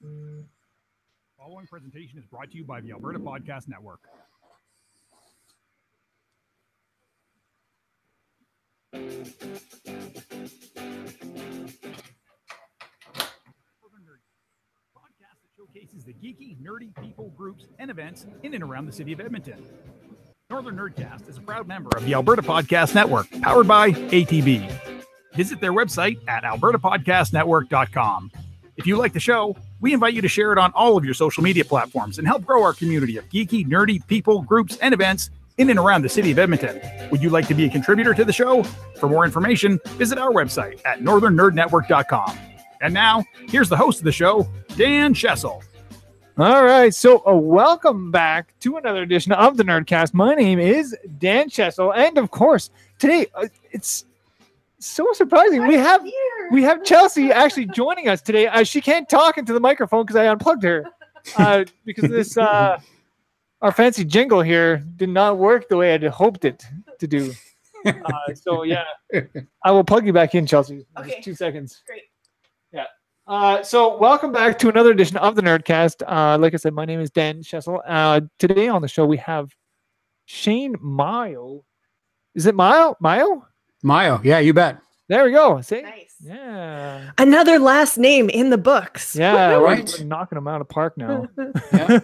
The following presentation is brought to you by the Alberta Podcast Network. Podcast that showcases the geeky, nerdy people, groups, and events in and around the city of Edmonton. Northern Nerdcast is a proud member of the Alberta Podcast Network, powered by ATB. Visit their website at albertapodcastnetwork.com. If you like the show, we invite you to share it on all of your social media platforms and help grow our community of geeky, nerdy people, groups, and events in and around the city of Edmonton. Would you like to be a contributor to the show? For more information, visit our website at northernnerdnetwork.com. And now, here's the host of the show, Dan Chelsea. All right, so welcome back to another edition of the Nerdcast. My name is Dan Chelsea, and of course, today it's so surprising. We have Chelsea actually joining us today. She can't talk into the microphone because I unplugged her because this our fancy jingle here did not work the way I had hoped it to do. So yeah, I will plug you back in, Chelsea. Okay. Just 2 seconds. Great. Yeah. So welcome back to another edition of the Nerdcast. Like I said, my name is Dan Chelsea. Today on the show we have Shane Maio. Is it Maio? Maio, yeah, you bet. There we go. See? Nice. Yeah. Another last name in the books. Yeah, Right. we're knocking them out of park now. Yeah.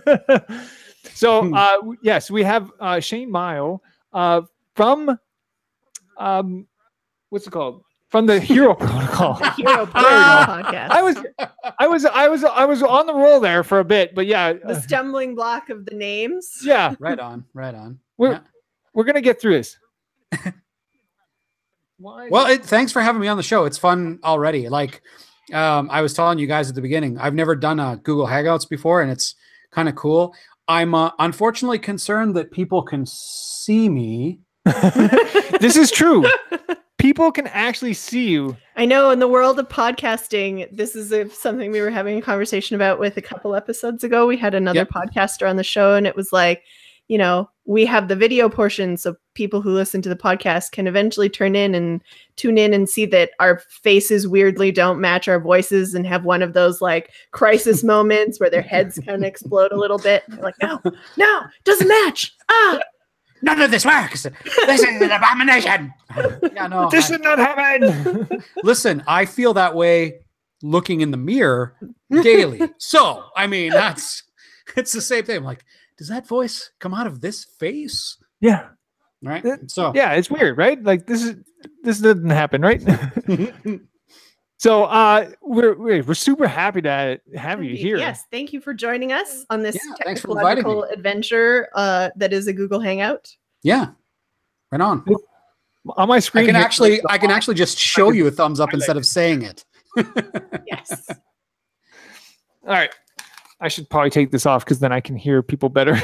So, yes, we have Shane Maio from, what's it called? From the Hero Protocol. The Hero Protocol podcast. I was on the roll there for a bit, but yeah. The stumbling block of the names. Yeah. Right on. We're gonna get through this. Well, thanks for having me on the show. It's fun already. Like I was telling you guys at the beginning, I've never done a Google Hangouts before, and it's kind of cool. I'm unfortunately concerned that people can see me. This is true. People can actually see you. I know in the world of podcasting, this is something we were having a conversation about with a couple episodes ago. We had another podcaster on the show, and it was like, you know, we have the video portion, so people who listen to the podcast can eventually tune in and see that our faces weirdly don't match our voices and have one of those like crisis moments where their heads kind of explode a little bit. They're like, no, doesn't match. None of this works. This is an abomination. Yeah, no. This should not happen. Listen, I feel that way looking in the mirror daily. So, I mean, it's the same thing. I'm like, does that voice come out of this face? Yeah. Right. So yeah, it's weird, right? Like this doesn't happen, right? So we're super happy to have you here. Yes, thank you for joining us on this technological adventure that is a Google Hangout. Yeah, right on. On my screen, I can actually just show you a thumbs up instead of saying it. Yes. All right. I should probably take this off because then I can hear people better.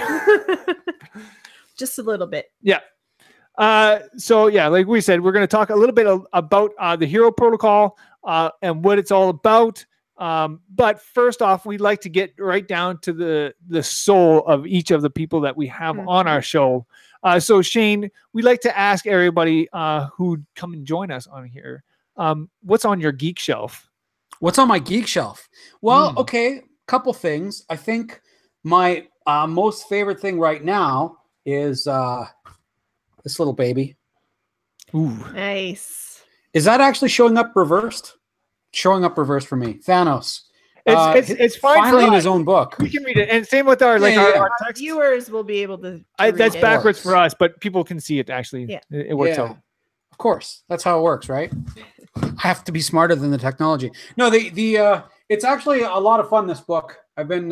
Just a little bit. Yeah. So yeah, like we said, we're going to talk a little bit about the Hero Protocol and what it's all about. But first off, we'd like to get right down to the soul of each of the people that we have on our show. So Shane, we'd like to ask everybody who'd come and join us on here, what's on your geek shelf? What's on my geek shelf? Well, okay, couple things. I think my most favorite thing right now is this little baby. Ooh, nice. Is that actually showing up reversed? Showing up reversed for me. Thanos. It's fine finally for in us. his own book. We can read it, and same with our our text. viewers will be able to. That's read backwards for us, but people can see it. Actually, Yeah. it works out. Of course, that's how it works, right? I have to be smarter than the technology. No, it's actually a lot of fun. This book. I've been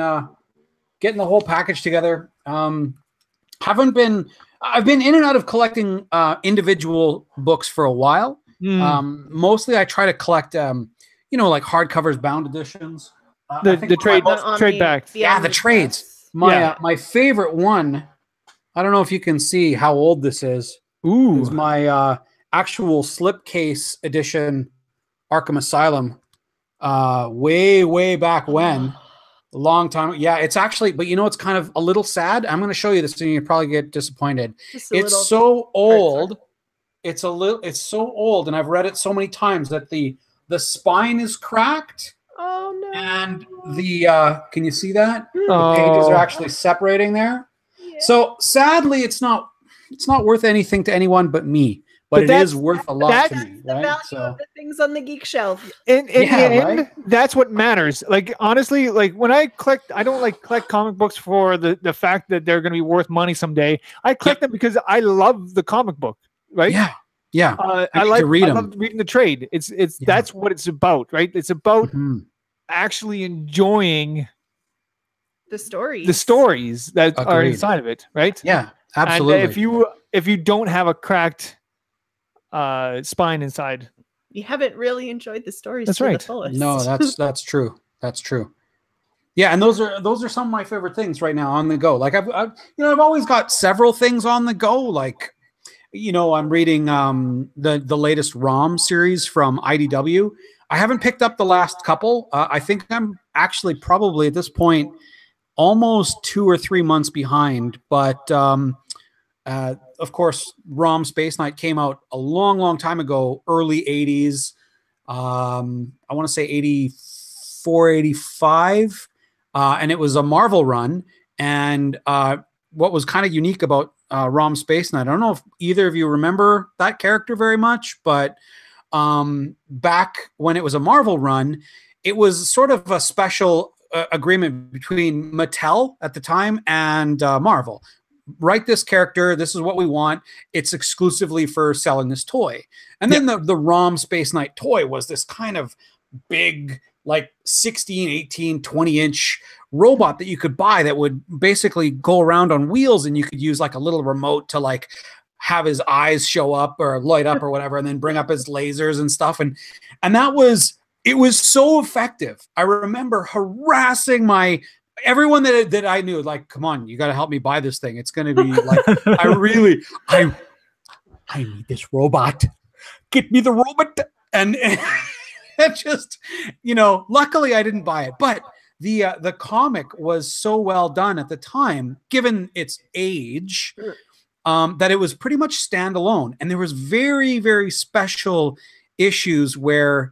getting the whole package together. I've been in and out of collecting individual books for a while. Mostly I try to collect like hardcovers, bound editions. The trade backs. Yeah, the trades. My favorite one, I don't know if you can see how old this is. Ooh. Is my actual slipcase edition Arkham Asylum. Way back when. A long time. Yeah, it's actually, but it's kind of a little sad. I'm going to show you this and you'll probably get disappointed. It's so old. It's so old, and I've read it so many times that the spine is cracked. Oh no! And the can you see that? The Oh. pages are actually separating there. Yeah. So sadly, it's not worth anything to anyone but me. But it that's- is worth a lot to That's me, the right? value So of the things on the geek shelf. In Yeah, the end, right? that's what matters. Like honestly, like when I don't like collect comic books for the fact that they're going to be worth money someday. I collect them because I love the comic book, right? yeah. I need to read 'em. love reading the trade. It's Yeah. that's what it's about, right? It's about Mhm. actually enjoying The stories. the stories that are Agreed. inside of it, right? Yeah, And absolutely. if you don't have a cracked spine inside, You haven't really enjoyed the stories That's to right. the fullest. No, that's true. That's true. Yeah, and those are some of my favorite things right now on the go. Like I've always got several things on the go. Like, I'm reading the latest ROM series from IDW. I haven't picked up the last couple. I think I'm actually probably at this point almost 2 or 3 months behind. But of course, ROM Space Knight came out a long, long time ago, early 80s. I want to say 84, 85. And it was a Marvel run. And what was kind of unique about ROM Space Knight, I don't know if either of you remember that character very much, but back when it was a Marvel run, it was sort of a special agreement between Mattel at the time and Marvel. Write this character. This is what we want. It's exclusively for selling this toy. And then the ROM Space Knight toy was this kind of big, like 16, 18, 20-inch robot that you could buy that would basically go around on wheels, and you could use like a little remote to like have his eyes show up or light up or whatever, and then bring up his lasers and stuff. And it was so effective. I remember harassing everyone that I knew, like, come on, you got to help me buy this thing. It's going to be like, I need this robot. Get me the robot. And it just, luckily I didn't buy it, but the comic was so well done at the time, given its age, that it was pretty much standalone. And there was very, very special issues where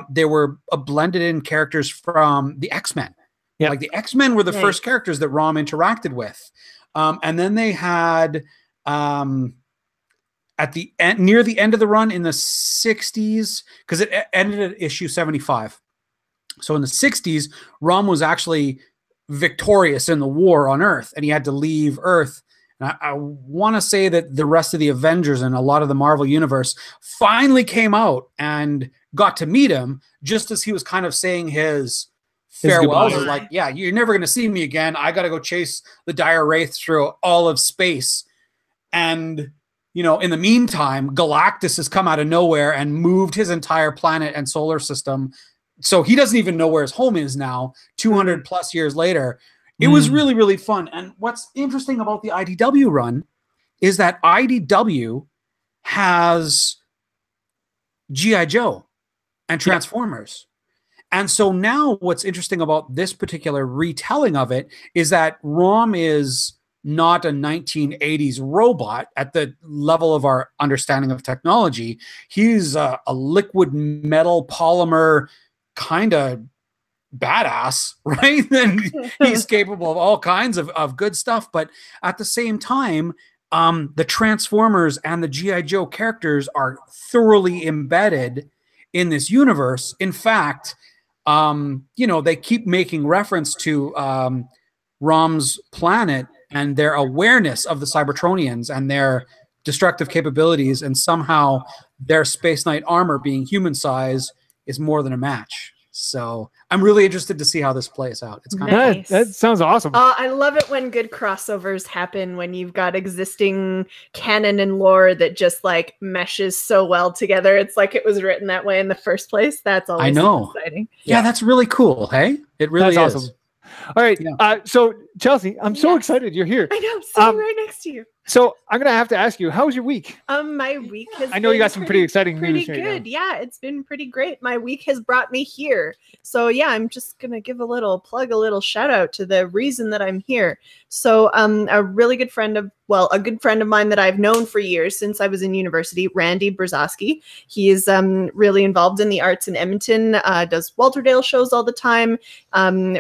there were blended in characters from the X-Men. Yep. Like the X-Men were the first characters that ROM interacted with. And then they had at the end, near the end of the run in the 60s, because it ended at issue 75. So in the 60s, ROM was actually victorious in the war on Earth, and he had to leave Earth. And I want to say that the rest of the Avengers and a lot of the Marvel universe finally came out and got to meet him just as he was kind of saying his farewells. Like, yeah, you're never going to see me again. I got to go chase the dire wraith through all of space. And, in the meantime, Galactus has come out of nowhere and moved his entire planet and solar system. So he doesn't even know where his home is now, 200 plus years later. It was really, really fun. And what's interesting about the IDW run is that IDW has G.I. Joe and Transformers. And so now what's interesting about this particular retelling of it is that ROM is not a 1980s robot at the level of our understanding of technology. He's a liquid metal polymer kind of badass, right? And he's capable of all kinds of good stuff. But at the same time, the Transformers and the G.I. Joe characters are thoroughly embedded in this universe. In fact, they keep making reference to ROM's planet and their awareness of the Cybertronians and their destructive capabilities, and somehow their Space Knight armor being human size is more than a match. So I'm really interested to see how this plays out. It's kind of Nice. that sounds awesome. I love it when good crossovers happen, when you've got existing canon and lore that just like meshes so well together. It's like it was written that way in the first place. That's always so exciting. Yeah, that's really cool. Hey, it really That's is awesome. All right. Yeah. So Chelsea, I'm so excited you're here. I know, sitting right next to you. So I'm gonna have to ask you, how was your week? My week has I know you been got some pretty exciting pretty news right good. now. Yeah, it's been pretty great. My week has brought me here. So yeah, I'm just gonna give a little shout out to the reason that I'm here. So a good friend of mine that I've known for years since I was in university, Randy Brzezowski. He is really involved in the arts in Edmonton, does Walter Dale shows all the time,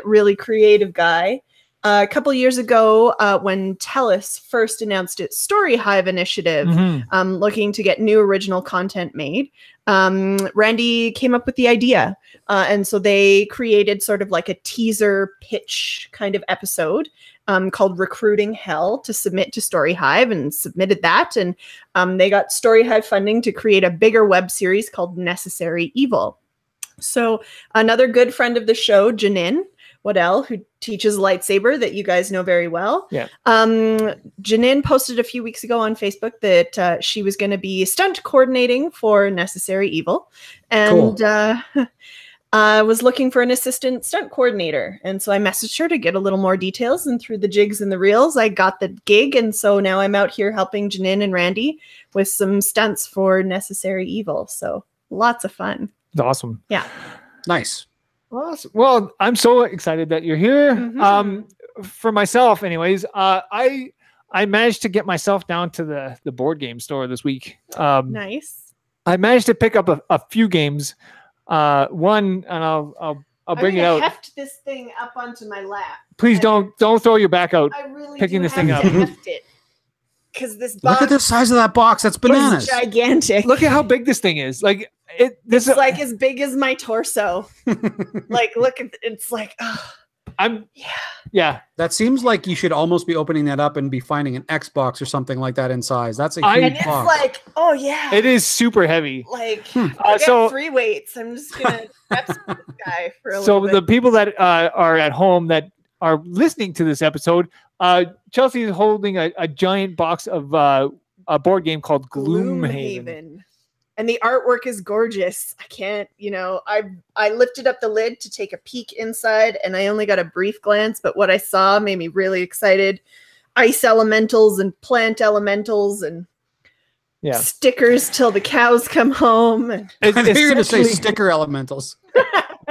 really creative guy. A couple years ago, when TELUS first announced its Story Hive initiative, looking to get new original content made, Randy came up with the idea. And so they created sort of like a teaser pitch kind of episode called Recruiting Hell to submit to Story Hive, and submitted that. And they got Story Hive funding to create a bigger web series called Necessary Evil. So another good friend of the show, Janine Waddell, who teaches lightsaber that you guys know very well. Yeah. Janine posted a few weeks ago on Facebook that she was going to be stunt coordinating for Necessary Evil, and was looking for an assistant stunt coordinator. And so I messaged her to get a little more details, and through the jigs and the reels, I got the gig. And so now I'm out here helping Janine and Randy with some stunts for Necessary Evil. So lots of fun. It's awesome. Yeah. Nice. Awesome. Well, I'm so excited that you're here. For myself, anyways, I managed to get myself down to the board game store this week. Nice. I managed to pick up a few games. One, and I'll bring it out. Heft this thing up onto my lap. Please don't throw your back out. I really picking do this have thing to up. heft it, because this box Look at the size of that box. That's is bananas. gigantic. Look at how big this thing is. Like It's like as big as my torso. Like, look at it's like, yeah. That seems like you should almost be opening that up and be finding an Xbox or something like that in size. That's a huge and it's box. like, oh yeah, It is super heavy. like So- free weights. I'm just gonna prep this guy for a So little the bit. people that are at home that are listening to this episode, Chelsea is holding a giant box of a board game called Gloomhaven. And the artwork is gorgeous. I can't, I lifted up the lid to take a peek inside, and I only got a brief glance, but what I saw made me really excited. Ice elementals and plant elementals and stickers till the cows come home. And I think you're going to say essentially- sticker elementals.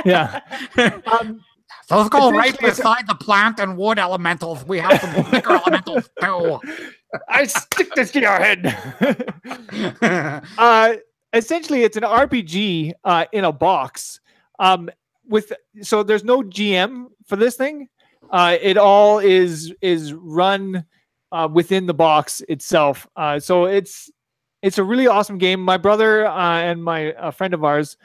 Yeah. Those go right essentially it's a- beside the plant and wood elementals. We have some sticker elementals too. I stick this to your head. Essentially, it's an RPG in a box. So there's no GM for this thing. It all is run within the box itself. So it's a really awesome game. My brother and a friend of ours,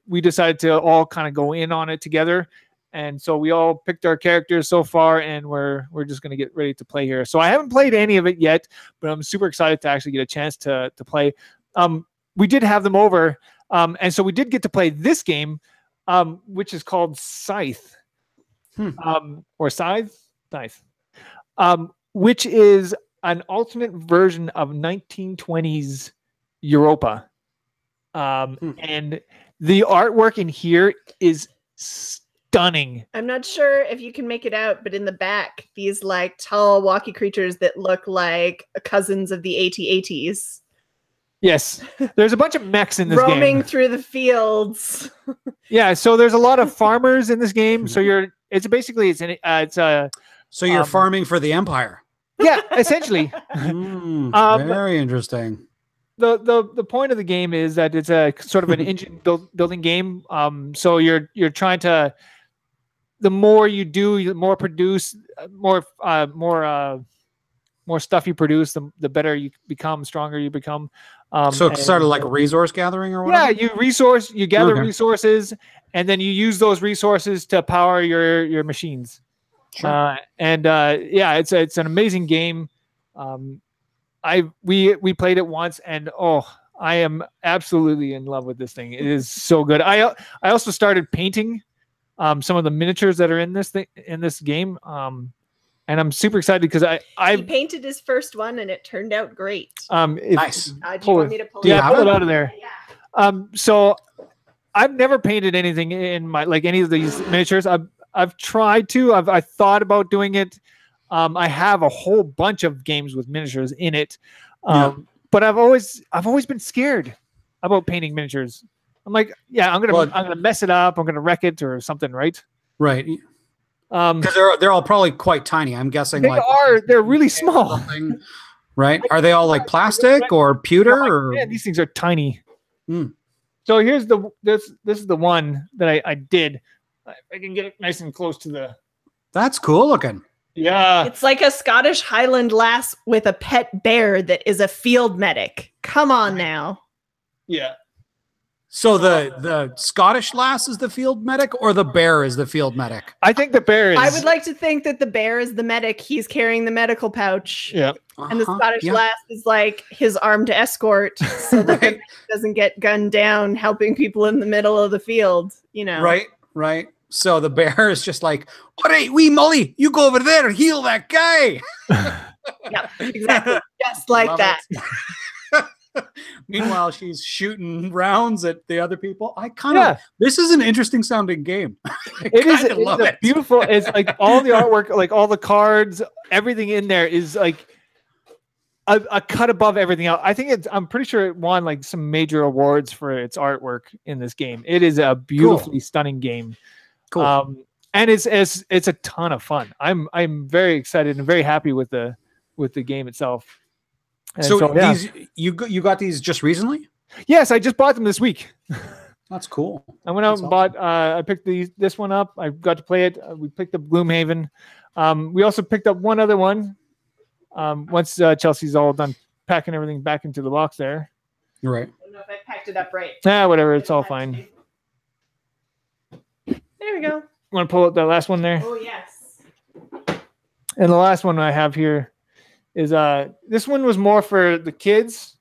we decided to all kind of go in on it together. And so we all picked our characters so far, and we're just going to get ready to play here. So I haven't played any of it yet, but I'm super excited to actually get a chance to play. We did have them over, and so we did get to play this game, which is called Scythe, or Scythe, which is an alternate version of 1920s Europa. And the artwork in here is stunning. I'm not sure if you can make it out, but in the back, these like tall walkie creatures that look like cousins of the AT-ATs. Yes, there's a bunch of mechs in this roaming game. through the fields. Yeah, so there's a lot of farmers in this game. So So you're farming for the Empire. Yeah, essentially. Very interesting. The point of the game is that it's a sort of an engine building game. So you're trying to, the more you do, the more produce, more stuff you produce, the better you become, stronger you become. So it's sort of like resource gathering or whatever? Yeah, you gather resources, and then you use those resources to power your machines. Sure. It's an amazing game. We played it once, and I am absolutely in love with this thing. It is so good. I also started painting some of the miniatures that are in this game. And I'm super excited because he painted his first one and it turned out great. Nice. Do you want me to pull it? Yeah, pull it out of there. Yeah. So I've never painted anything in any of these miniatures. I've tried to. I thought about doing it, I have a whole bunch of games with miniatures in it, but I've always been scared about painting miniatures. I'm like, yeah, I'm gonna mess it up. I'm gonna wreck it or something, right? Right. Because they're all probably quite tiny. I'm guessing they're really small. Right? Are they all like plastic or pewter? Or man, these things are tiny. So here's this is the one that I did. I can get it nice and close to the. That's cool looking. Yeah, it's like a Scottish Highland lass with a pet bear that is a field medic. Come on now. Yeah. So the Scottish lass is the field medic, or the bear is the field medic? I think the bear is. I would like to think that the bear is the medic. He's carrying the medical pouch. Yeah. And the Scottish lass is like his armed escort, so that he doesn't get gunned down helping people in the middle of the field. You know. Right. So the bear is just like, all right, wee Molly, you go over there and heal that guy. Yeah, exactly. Just like that. Meanwhile, she's shooting rounds at the other people. This is an interesting sounding game. It's beautiful. It's like all the artwork, like all the cards, everything in there is like a cut above everything else. I'm pretty sure it won like some major awards for its artwork in this game. It is a beautifully stunning game. Cool. And it's a ton of fun. I'm very excited and very happy with the game itself. And these you got these just recently? Yes, I just bought them this week. That's cool. I went out and bought. I picked this one up. I got to play it. We picked up Gloomhaven. We also picked up one other one. Once Chelsea's all done packing everything back into the box there. Right. I don't know if I packed it up right. Whatever. It's all fine. There we go. Want to pull out the last one there? Oh yes. And the last one I have here is this one was more for the kids,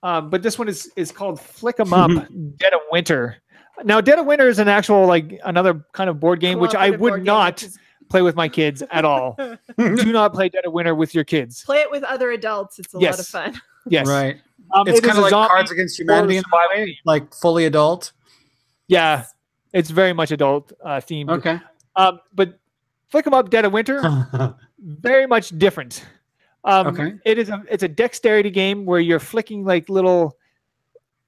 but this one is called Flick 'em Up Dead of Winter. Now, Dead of Winter is an actual like another kind of board game, which I would not play with my kids at all. Do not play Dead of Winter with your kids. Play it with other adults. It's a lot of fun. Yes. Right. It's kind of like Cards Against Humanity in a way, like fully adult. Yeah. It's very much adult themed. Okay. But Flick 'em Up Dead of Winter, very much different. It's a dexterity game where you're flicking like little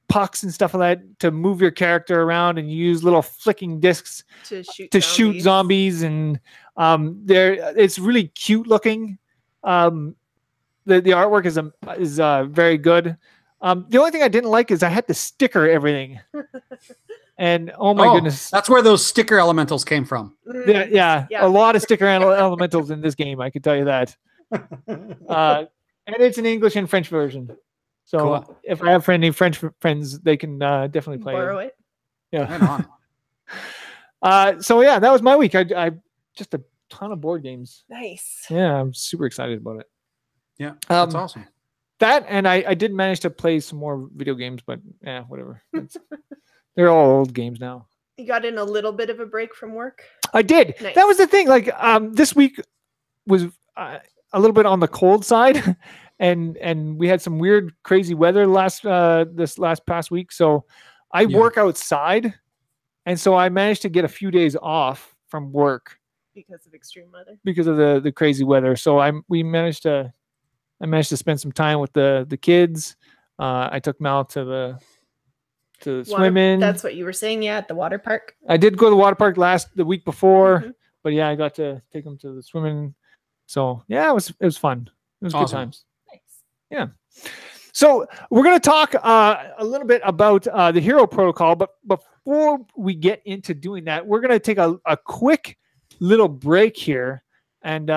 pucks and stuff like that to move your character around, and you use little flicking discs to shoot zombies. And it's really cute looking. The artwork is very good. The only thing I didn't like is I had to sticker everything. And oh my goodness, that's where those sticker elementals came from. Yeah. A lot of sticker elementals in this game, I can tell you that. And it's an English and French version. So if I have any French friends, they can definitely play borrow it. Yeah. Right on. So yeah, that was my week. I just a ton of board games. Nice. Yeah, I'm super excited about it. Yeah, that's awesome. That, and I did manage to play some more video games, but yeah, whatever. They're all old games now. You got in a little bit of a break from work? I did. Nice. That was the thing. Like this week was a little bit on the cold side, and we had some weird, crazy weather this past week. So I work outside, and so I managed to get a few days off from work because of extreme weather. Because of the crazy weather. So I managed to spend some time with the kids. I took Mal to swimming. That's what you were saying, at the water park. I did go to the water park the week before, but yeah, I got to take them to the swimming. So yeah, it was fun. It was awesome. Good times. Nice. Yeah. So we're gonna talk a little bit about the Hero Protocol, but before we get into doing that, we're gonna take a quick little break here and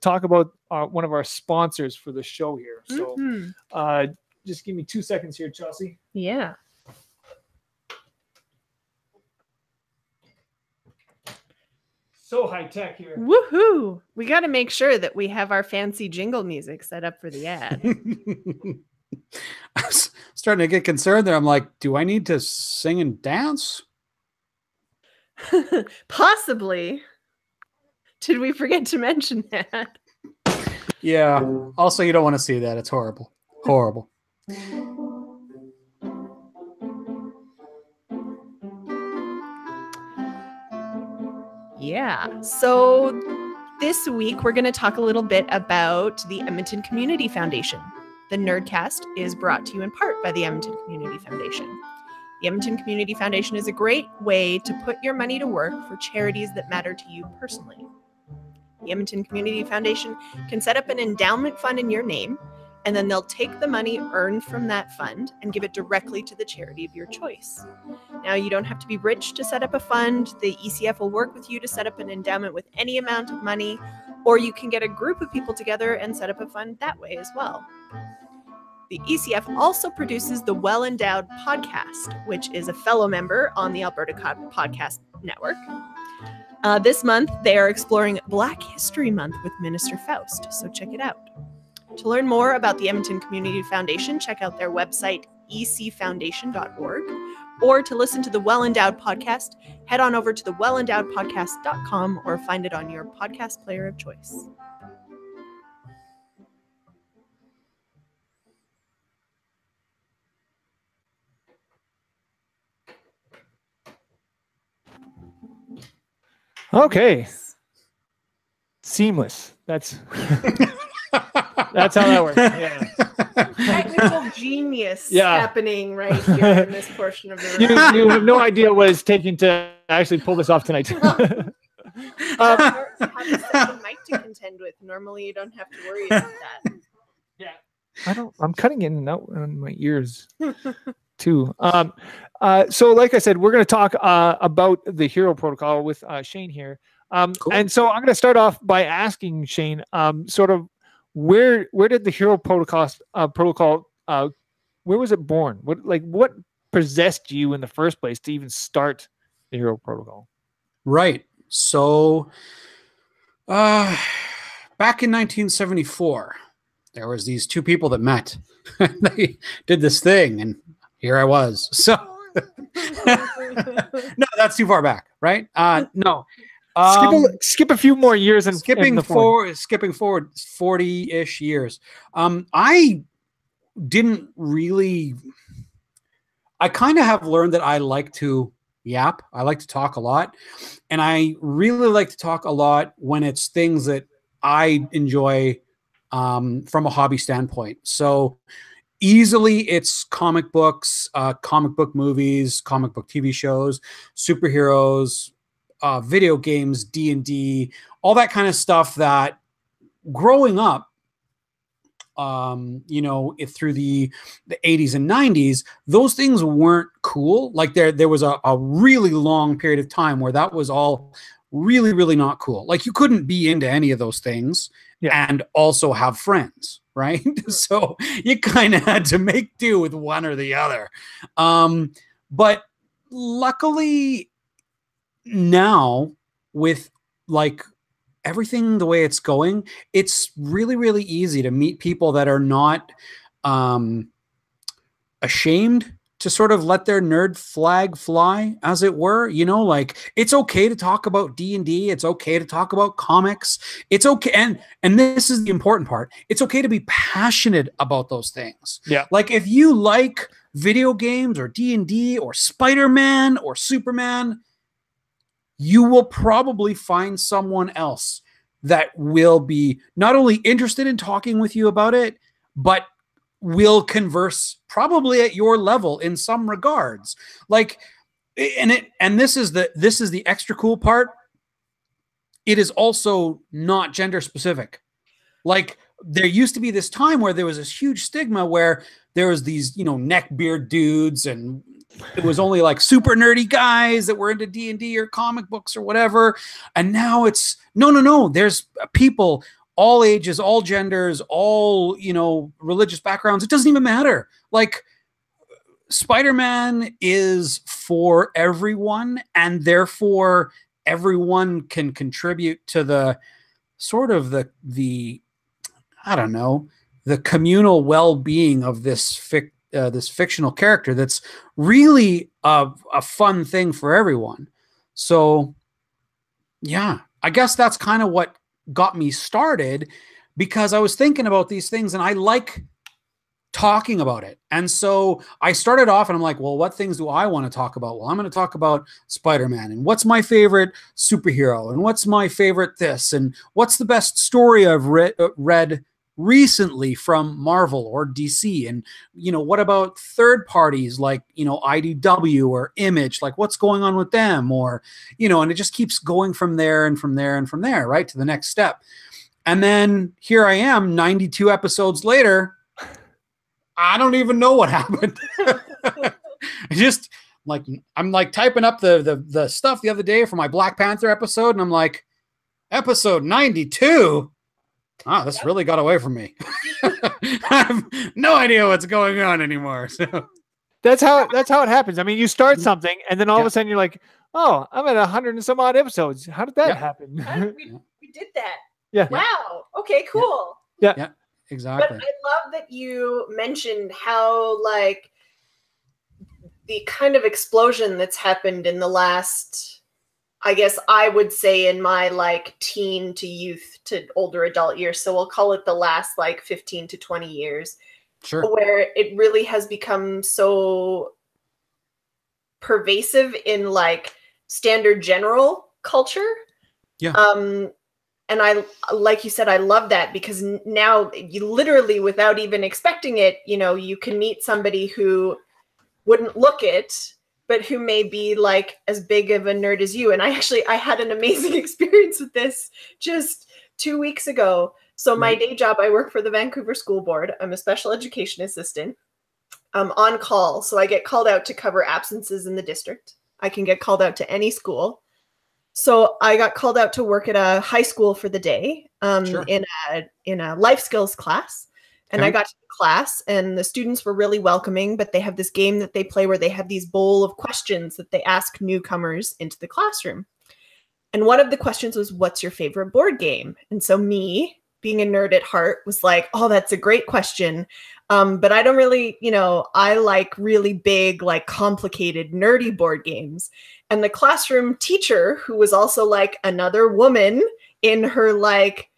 talk about one of our sponsors for the show here. So just give me 2 seconds here, Chelsea. Yeah. So high tech here. Woohoo! We got to make sure that we have our fancy jingle music set up for the ad. I was starting to get concerned there. I'm like, do I need to sing and dance? Possibly. Did we forget to mention that? Yeah. Also, you don't want to see that. It's horrible. Horrible. Yeah. So This week, we're going to talk a little bit about the Edmonton Community Foundation. The Nerdcast is brought to you in part by the Edmonton Community Foundation. The Edmonton Community Foundation is a great way to put your money to work for charities that matter to you personally. The Edmonton Community Foundation can set up an endowment fund in your name, and then they'll take the money earned from that fund and give it directly to the charity of your choice. Now, you don't have to be rich to set up a fund. The ECF will work with you to set up an endowment with any amount of money, or you can get a group of people together and set up a fund that way as well. The ECF also produces the Well Endowed podcast, which is a fellow member on the Alberta Podcast Network. This month, they are exploring Black History Month with Minister Faust, so check it out. To learn more about the Edmonton Community Foundation, check out their website, ecfoundation.org, or to listen to the Well Endowed podcast, head on over to the wellendowedpodcast.com or find it on your podcast player of choice. Okay. Seamless. That's how that works. Yeah. Technical genius happening right here in this portion of the room. You have no idea what it's taking to actually pull this off tonight. You have a second mic to contend with. Normally, you don't have to worry about that. Yeah. I'm cutting in and out on my ears too. So like I said, we're going to talk about the Hero Protocol with Shane here. Cool. And so I'm going to start off by asking Shane, sort of where did the Hero Protocol where was it born? What possessed you in the first place to even start the Hero Protocol? Right. So back in 1974, there was these two people that met. They did this thing, and here I was. So no, that's too far back, right? No. Skip a few more years and skipping forward 40-ish years. I didn't really. I kind of have learned that I like to yap. I like to talk a lot, and I really like to talk a lot when it's things that I enjoy from a hobby standpoint. So easily, it's comic books, comic book movies, comic book TV shows, superheroes. Video games, D&D, all that kind of stuff that growing up, through the 80s and 90s, those things weren't cool. Like there was a really long period of time where that was all really, really not cool. Like you couldn't be into any of those things and also have friends, right? So you kind of had to make do with one or the other. But luckily, now with like everything the way it's going, it's really, really easy to meet people that are not ashamed to sort of let their nerd flag fly, as it were. Like it's okay to talk about D&D. It's okay to talk about comics. It's okay. And this is the important part. It's okay to be passionate about those things. Yeah. Like if you like video games or D&D or Spider-Man or Superman, you will probably find someone else that will be not only interested in talking with you about it, but will converse probably at your level in some regards. Like, and this is the extra cool part. It is also not gender specific. Like there used to be this time where there was this huge stigma where there was these, neckbeard dudes, and it was only like super nerdy guys that were into D&D or comic books or whatever. And now it's no. There's people, all ages, all genders, all, religious backgrounds. It doesn't even matter. Like Spider-Man is for everyone, and therefore everyone can contribute to the sort of the I don't know, the communal well-being of this fictional character that's really a fun thing for everyone. So yeah, I guess that's kind of what got me started, because I was thinking about these things, and I like talking about it. And so I started off and I'm like, well, what things do I want to talk about? Well, I'm going to talk about Spider-Man and what's my favorite superhero and what's my favorite this and what's the best story I've read recently from Marvel or DC. And, what about third parties like, IDW or Image, like what's going on with them or, and it just keeps going from there and from there and from there, right, to the next step. And then here I am 92 episodes later. I don't even know what happened. I'm like typing up the stuff the other day for my Black Panther episode, and I'm like, episode 92. This really got away from me. I have no idea what's going on anymore. So that's how it happens. I mean, you start something, and then all of a sudden you're like, "Oh, I'm at 100 and some odd episodes. How did that happen?" We did that. Yeah. Wow. Okay. Cool. Yeah. Exactly. But I love that you mentioned how like the kind of explosion that's happened in the last, I guess I would say in my like teen to youth to older adult years. So we'll call it the last like 15 to 20 years. Sure. Where it really has become so pervasive in like standard general culture. Yeah. And I, like you said, I love that because now you literally, without even expecting it, you can meet somebody who wouldn't look it, but who may be like as big of a nerd as you. And I had an amazing experience with this just 2 weeks ago. So my day job, I work for the Vancouver School Board. I'm a special education assistant. I'm on call. So I get called out to cover absences in the district. I can get called out to any school. So I got called out to work at a high school for the day in a life skills class. And I got to the class and the students were really welcoming, but they have this game that they play where they have these bowl of questions that they ask newcomers into the classroom. And one of the questions was, what's your favorite board game? And so me, being a nerd at heart, was like, oh, that's a great question. But I don't really, I like really big, like complicated, nerdy board games. And the classroom teacher, who was also like another woman in her like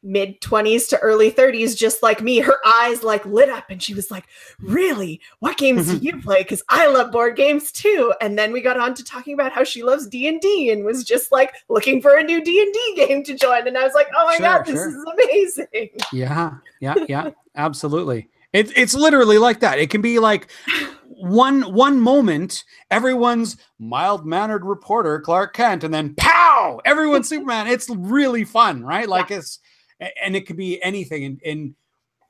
mid-20s to early 30s, just like me, her eyes like lit up and she was like, really? What games do you play? Because I love board games too. And then we got on to talking about how she loves D&D and was just like looking for a new D&D game to join. And I was like, oh my God, this is amazing. Yeah, absolutely. It's literally like that. It can be like one moment, everyone's mild-mannered reporter, Clark Kent, and then pow, everyone's Superman. It's really fun, right? Like and it could be anything. And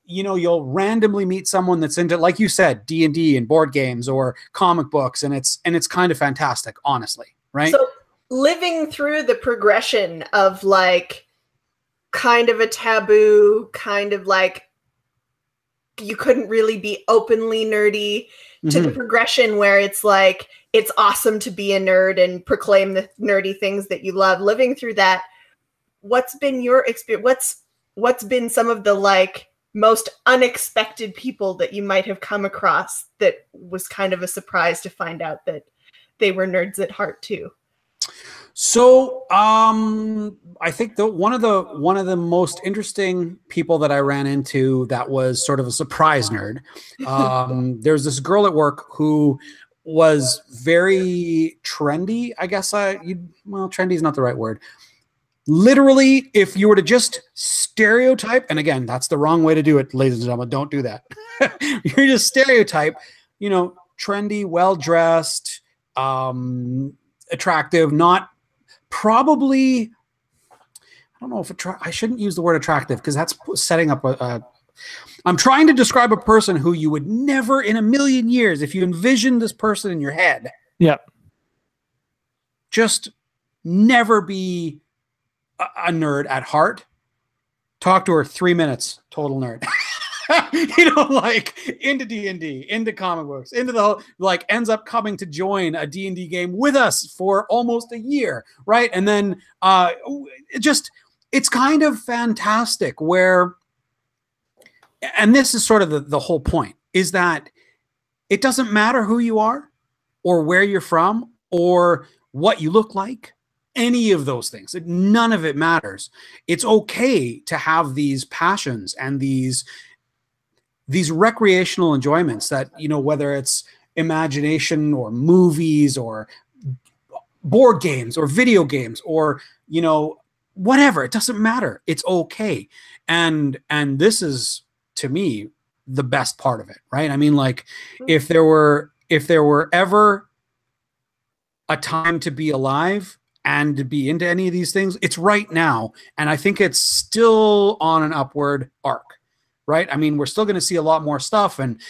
you'll randomly meet someone that's into, like you said, D&D and board games or comic books. And it's kind of fantastic, honestly. Right. So living through the progression of like kind of a taboo, kind of like you couldn't really be openly nerdy, to the progression where it's like, it's awesome to be a nerd and proclaim the nerdy things that you love. Living through that, what's been your experience? What's been some of the like most unexpected people that you might have come across that was kind of a surprise to find out that they were nerds at heart too? So I think one of the most interesting people that I ran into that was sort of a surprise nerd. There's this girl at work who was very trendy. I guess trendy is not the right word. Literally, if you were to just stereotype, and again, that's the wrong way to do it, ladies and gentlemen, don't do that. You're just stereotype, trendy, well-dressed, attractive, not probably, I don't know if I shouldn't use the word attractive because that's setting up I'm trying to describe a person who you would never in a million years, if you envision this person in your head, just never be a nerd at heart. Talk to her 3 minutes, total nerd. Like into D&D, into comic books, into the whole, like ends up coming to join a D&D game with us for almost a year, right? And then it's kind of fantastic where, and this is sort of the whole point, is that it doesn't matter who you are or where you're from or what you look like, any of those things. None of it matters. It's okay to have these passions and these these recreational enjoyments that, you know, whether it's imagination or movies or board games or video games or, you know, whatever, it doesn't matter. It's okay. And this is, to me, the best part of it, right? I mean, like, if there were ever a time to be alive and to be into any of these things, it's right now. And I think it's still on an upward arc, right? I mean, we're still going to see a lot more stuff. And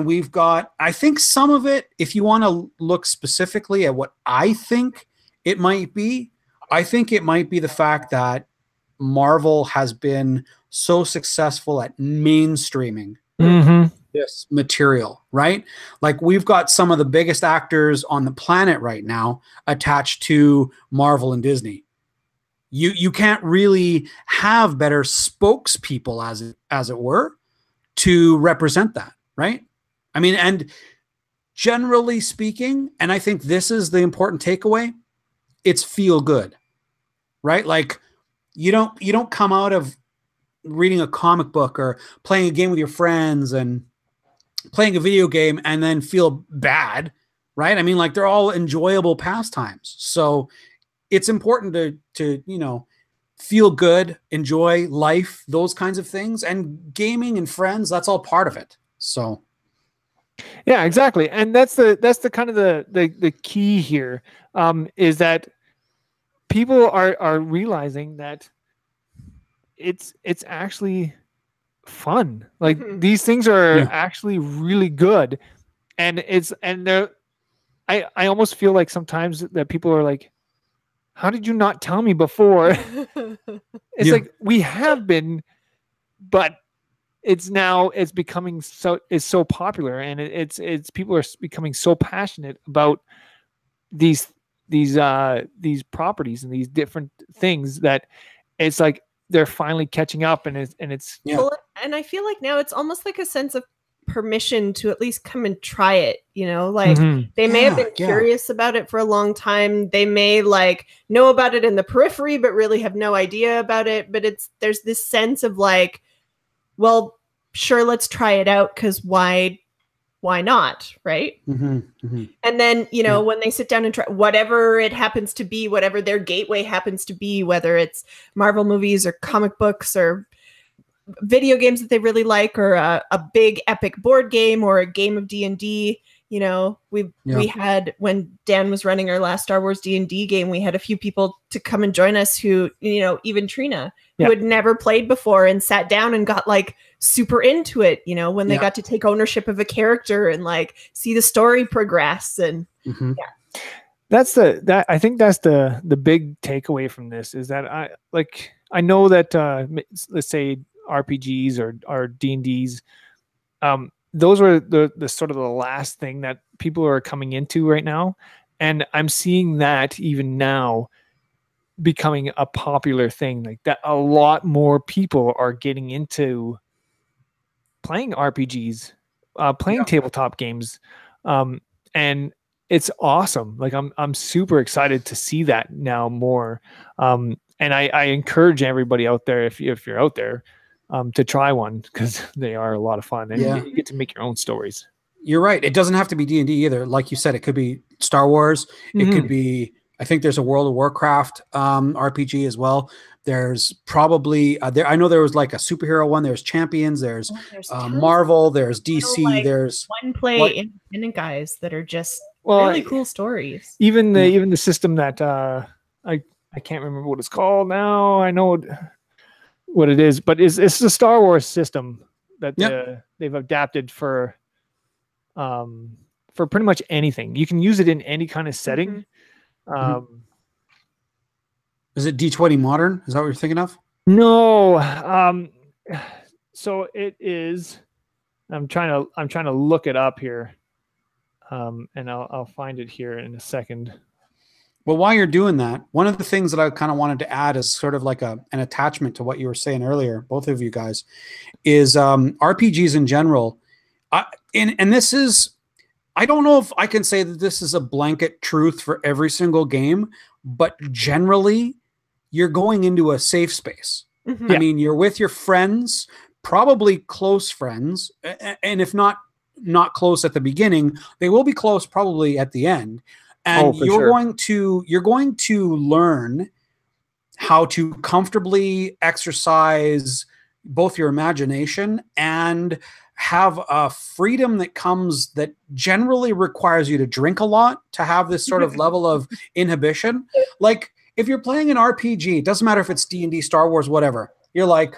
we've got, I think some of it, if you want to look specifically at what I think it might be, I think it might be the fact that Marvel has been so successful at mainstreaming this material, right? Like, we've got some of the biggest actors on the planet right now attached to Marvel and Disney. You can't really have better spokespeople, as it were, to represent that, right? I mean, and generally speaking, and I think this is the important takeaway, it's feel good, right? Like, you don't come out of reading a comic book or playing a game with your friends and playing a video game and then feel bad, right? I mean, like, they're all enjoyable pastimes. So it's important to, you know, feel good, enjoy life, those kinds of things, and gaming and friends, that's all part of it. So yeah, exactly. And that's the kind of the key here, is that people are realizing that it's actually fun. Like, these things are actually really good. And I almost feel like sometimes that people are like, how did you not tell me before? It's like, we have been, but it's becoming so popular, and it's people are becoming so passionate about these properties and these different things that it's like they're finally catching up, and it's Well, and I feel like now it's almost like a sense of permission to at least come and try it, you know, like they may have been curious about it for a long time. They may like know about it in the periphery, but really have no idea about it. But there's this sense of like, well, sure, let's try it out, because why not, right? And then, you know, when they sit down and try whatever it happens to be, whatever their gateway happens to be, whether it's Marvel movies or comic books or video games that they really like, or a big epic board game or a game of D&D, you know, we had, when Dan was running our last Star Wars D&D game, we had a few people to come and join us who, you know, even Trina, who had never played before and sat down and got like super into it, you know, when they got to take ownership of a character and like see the story progress. And I think that's the big takeaway from this, is that I know that let's say RPGs or D&Ds, those were the sort of the last thing that people are coming into right now, and I'm seeing that even now becoming a popular thing, like that a lot more people are getting into playing RPGs, playing tabletop games, and it's awesome. Like, I'm super excited to see that now more, and I encourage everybody out there, if you're out there, to try one, because they are a lot of fun, and you get to make your own stories. You're right. It doesn't have to be D&D either. Like you said, it could be Star Wars. It could be, I think there's a World of Warcraft RPG as well. There's probably I know there was like a superhero one. There's Champions. There's Marvel. There's DC. Like there's one play independent guys that are just really cool stories. Even the system that I can't remember what it's called now. I know what it is, but it's a Star Wars system that they've adapted for pretty much anything. You can use it in any kind of setting. Is it D20 Modern? Is that what you're thinking of? No. So it is. I'm trying to look it up here, and I'll find it here in a second. Well, while you're doing that, one of the things that I kind of wanted to add is sort of like an attachment to what you were saying earlier, both of you guys, is RPGs in general. And this is, I don't know if I can say that this is a blanket truth for every single game, but generally you're going into a safe space. I mean, you're with your friends probably close friends, and if not close at the beginning, they will be close probably at the end. And you're going to learn how to comfortably exercise both your imagination and have a freedom that generally requires you to drink a lot to have this sort of level of inhibition. Like if you're playing an RPG, it doesn't matter if it's D&D, Star Wars, whatever. You're like,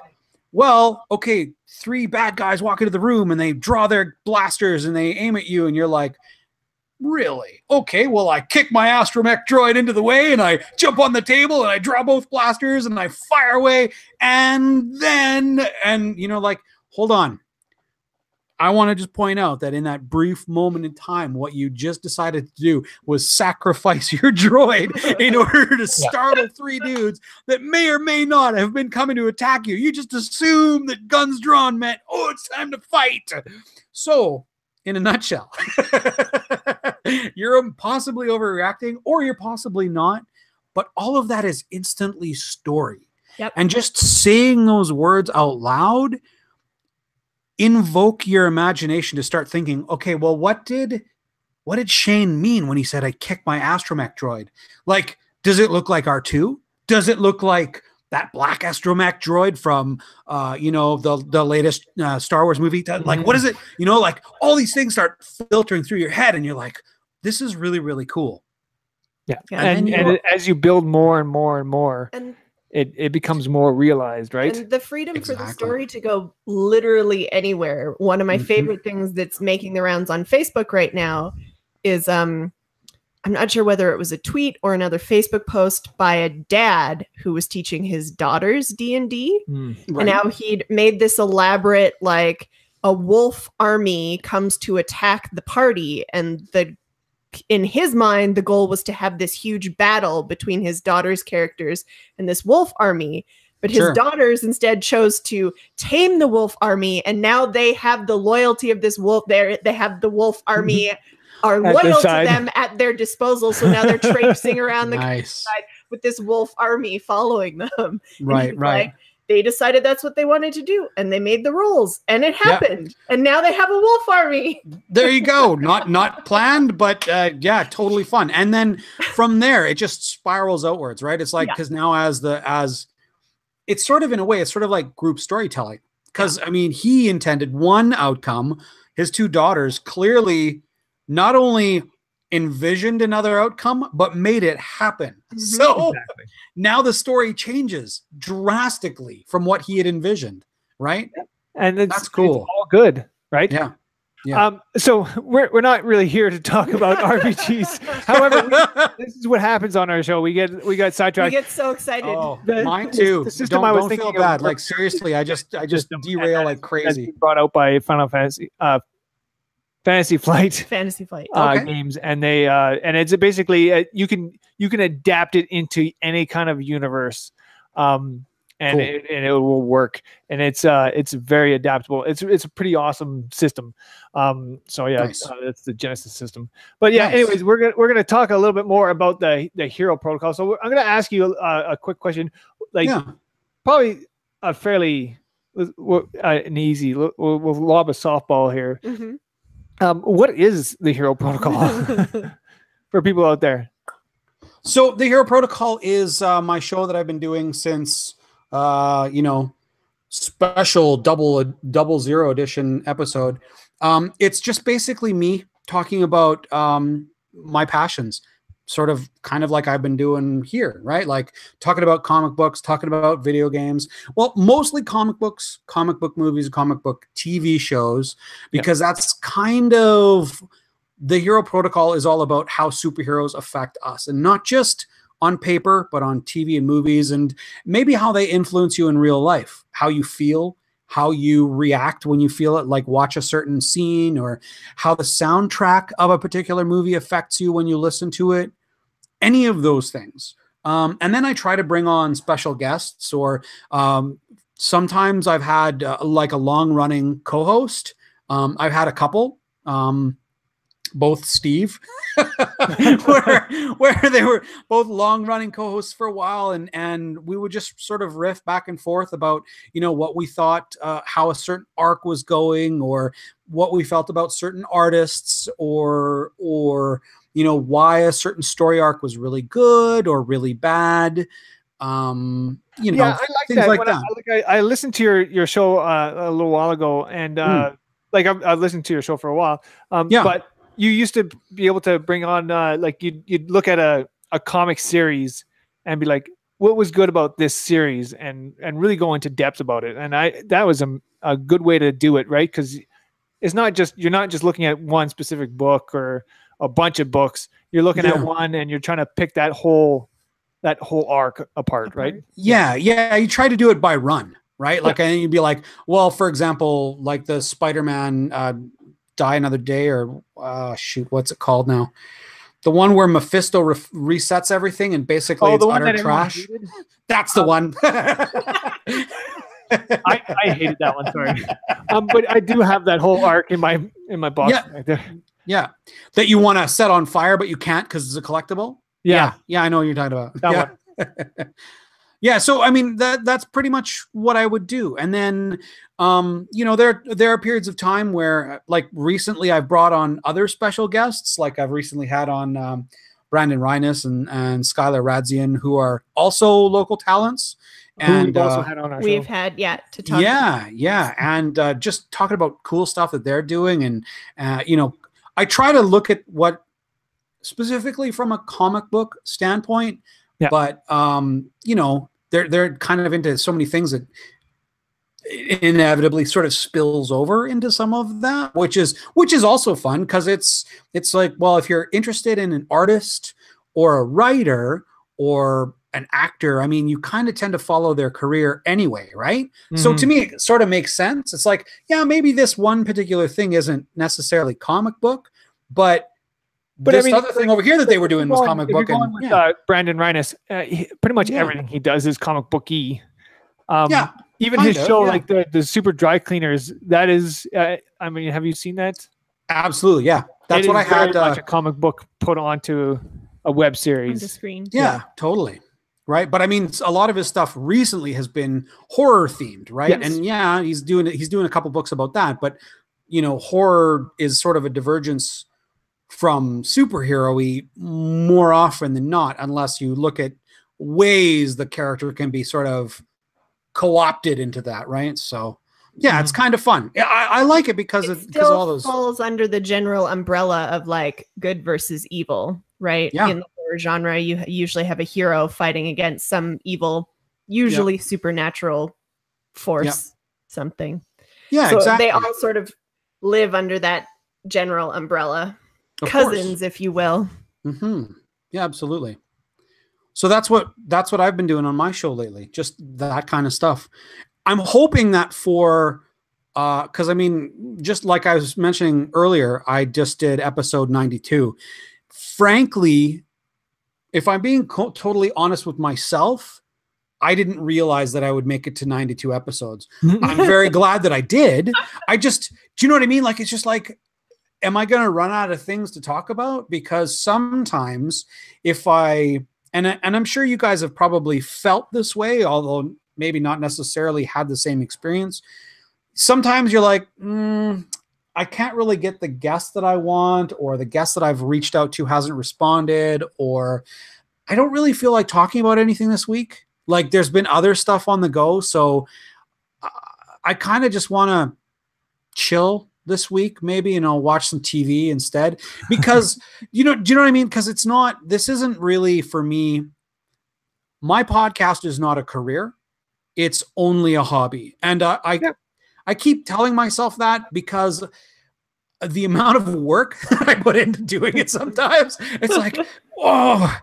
well, okay, 3 bad guys walk into the room and they draw their blasters and they aim at you, and you're like, really? Okay, well, I kick my astromech droid into the way and I jump on the table and I draw both blasters and I fire away, and you know, like, hold on. I want to just point out that in that brief moment in time, what you just decided to do was sacrifice your droid in order to startle 3 dudes that may or may not have been coming to attack you. You just assume that guns drawn meant, oh, it's time to fight. So, in a nutshell, you're possibly overreacting, or you're possibly not, but all of that is instantly story. Yep. And just saying those words out loud invoke your imagination to start thinking, okay, well, what did Shane mean when he said I kicked my astromech droid? Like, does it look like R2? Does it look like that black astromech droid from the latest Star Wars movie? Like, what is it? You know, like all these things start filtering through your head and you're like, this is really, really cool. Yeah. And as you build more and more and more, it becomes more realized, right? And the freedom for the story to go literally anywhere. One of my favorite things that's making the rounds on Facebook right now is I'm not sure whether it was a tweet or another Facebook post by a dad who was teaching his daughters D&D. Right. And now he'd made this elaborate, like, a wolf army comes to attack the party, and in his mind, the goal was to have this huge battle between his daughter's characters and this wolf army. But his daughters instead chose to tame the wolf army, and now they have the loyalty of this wolf. They have the wolf army are loyal to them at their disposal. So now they're traipsing around the countryside with this wolf army following them. Right. Like, they decided that's what they wanted to do, and they made the rules, and it happened. And now they have a wolf army. There you go. Not planned, but totally fun. And then from there, it just spirals outwards, right? It's like, because now as it's sort of, in a way, it's sort of like group storytelling. Because I mean, he intended one outcome. His 2 daughters clearly not only envisioned another outcome, but made it happen. So now the story changes drastically from what he had envisioned, right? And that's cool. It's all good, right? Yeah. So we're not really here to talk about RPGs. However, this is what happens on our show. We got sidetracked. We get so excited. Oh, mine too. The system don't feel bad. Like, seriously, I just derail like crazy. Brought out by Final Fantasy Flight games, and they and it's basically you can adapt it into any kind of universe, and it will work, and it's very adaptable. It's a pretty awesome system. So yeah, nice. It's the Genesis system. But yeah, anyways, we're gonna talk a little bit more about the Hero Protocol. So I'm gonna ask you a quick question, like probably a fairly an easy. We'll lob a softball here. What is the Hero Protocol for people out there? So the Hero Protocol is my show that I've been doing since, special double zero edition episode. It's just basically me talking about my passions, sort of kind of like I've been doing here, right? Like talking about comic books, talking about video games. Well, mostly comic books, comic book movies, comic book TV shows, because that's kind of the Hero Protocol is all about how superheroes affect us, and not just on paper, but on TV and movies, and maybe how they influence you in real life, how you feel, how you react when you feel it, like watch a certain scene, or how the soundtrack of a particular movie affects you when you listen to it, any of those things. And then I try to bring on special guests, or sometimes I've had like a long running co-host. I've had a couple, both Steve, where they were both long running co-hosts for a while, and we would just sort of riff back and forth about, you know, what we thought, how a certain arc was going, or what we felt about certain artists, or you know, why a certain story arc was really good or really bad. You know, I like things that. like When that. I listened to your show a little while ago, and like I've listened to your show for a while. But you used to be able to bring on like you'd look at a comic series and be like, what was good about this series, and really go into depth about it. And that was a good way to do it, right? Because it's not just, you're not just looking at one specific book or a bunch of books. You're looking at one, and you're trying to pick that whole arc apart, right? Yeah. You try to do it by run, right? Like, and you'd be like, well, for example, like the Spider-Man Die Another Day, or shoot, what's it called now? The one where Mephisto resets everything, and basically it's utter trash. That's the one. I hated that one. Sorry, but I do have that whole arc in my box right there. Yeah, that you want to set on fire, but you can't because it's a collectible. Yeah, I know what you're talking about. That one. Yeah, so I mean that's pretty much what I would do. And then you know, there are periods of time where, like, recently I've brought on other special guests, like I've recently had on Brandon Reines and Skylar Radzian, who are also local talents. And we've also had on our show. We've had to talk. Yeah, and just talking about cool stuff that they're doing, and you know, I try to look at what specifically from a comic book standpoint, but you know, they're kind of into so many things that inevitably sort of spills over into some of that, which is also fun, because it's like, well, if you're interested in an artist or a writer or an actor, I mean, you kind of tend to follow their career anyway, right? Mm-hmm. So to me, it sort of makes sense. It's like, yeah, maybe this one particular thing isn't necessarily comic book, but this, I mean, other thing over here that they were doing was comic book. And with, Brandon Reines, pretty much everything he does is comic booky. Even his show, like the Super Dry Cleaners, that is, I mean, have you seen that? Absolutely, yeah. That's what I had. Much a comic book put onto a web series. On the screen. Yeah, totally. Right, but I mean, a lot of his stuff recently has been horror themed, right? Yes. And he's doing a couple books about that. But you know, horror is sort of a divergence from superhero-y more often than not, unless you look at ways the character can be sort of co-opted into that, right? So yeah, it's kind of fun. I like it because of all those falls under the general umbrella of like good versus evil, right? Yeah. In the horror genre, you usually have a hero fighting against some evil, usually supernatural force, something. Yeah, so exactly. They all sort of live under that general umbrella. Of cousins, course. If you will. Mm-hmm. Yeah, absolutely. So that's what I've been doing on my show lately, just that kind of stuff. I'm hoping that for, because I mean, just like I was mentioning earlier, I just did episode 92. Frankly, if I'm being totally honest with myself, I didn't realize that I would make it to 92 episodes. I'm very glad that I did. Do you know what I mean? Like, it's just like, am I going to run out of things to talk about? Because sometimes if and I'm sure you guys have probably felt this way, although maybe not necessarily had the same experience. Sometimes you're like, I can't really get the guest that I want, or the guest that I've reached out to hasn't responded, or I don't really feel like talking about anything this week. Like, there's been other stuff on the go. So I kind of just want to chill this week, maybe, and I'll watch some TV instead, because do you know what I mean? Because this isn't really for me. My podcast is not a career. It's only a hobby. And I keep telling myself that, because the amount of work that I put into doing it sometimes, it's like, why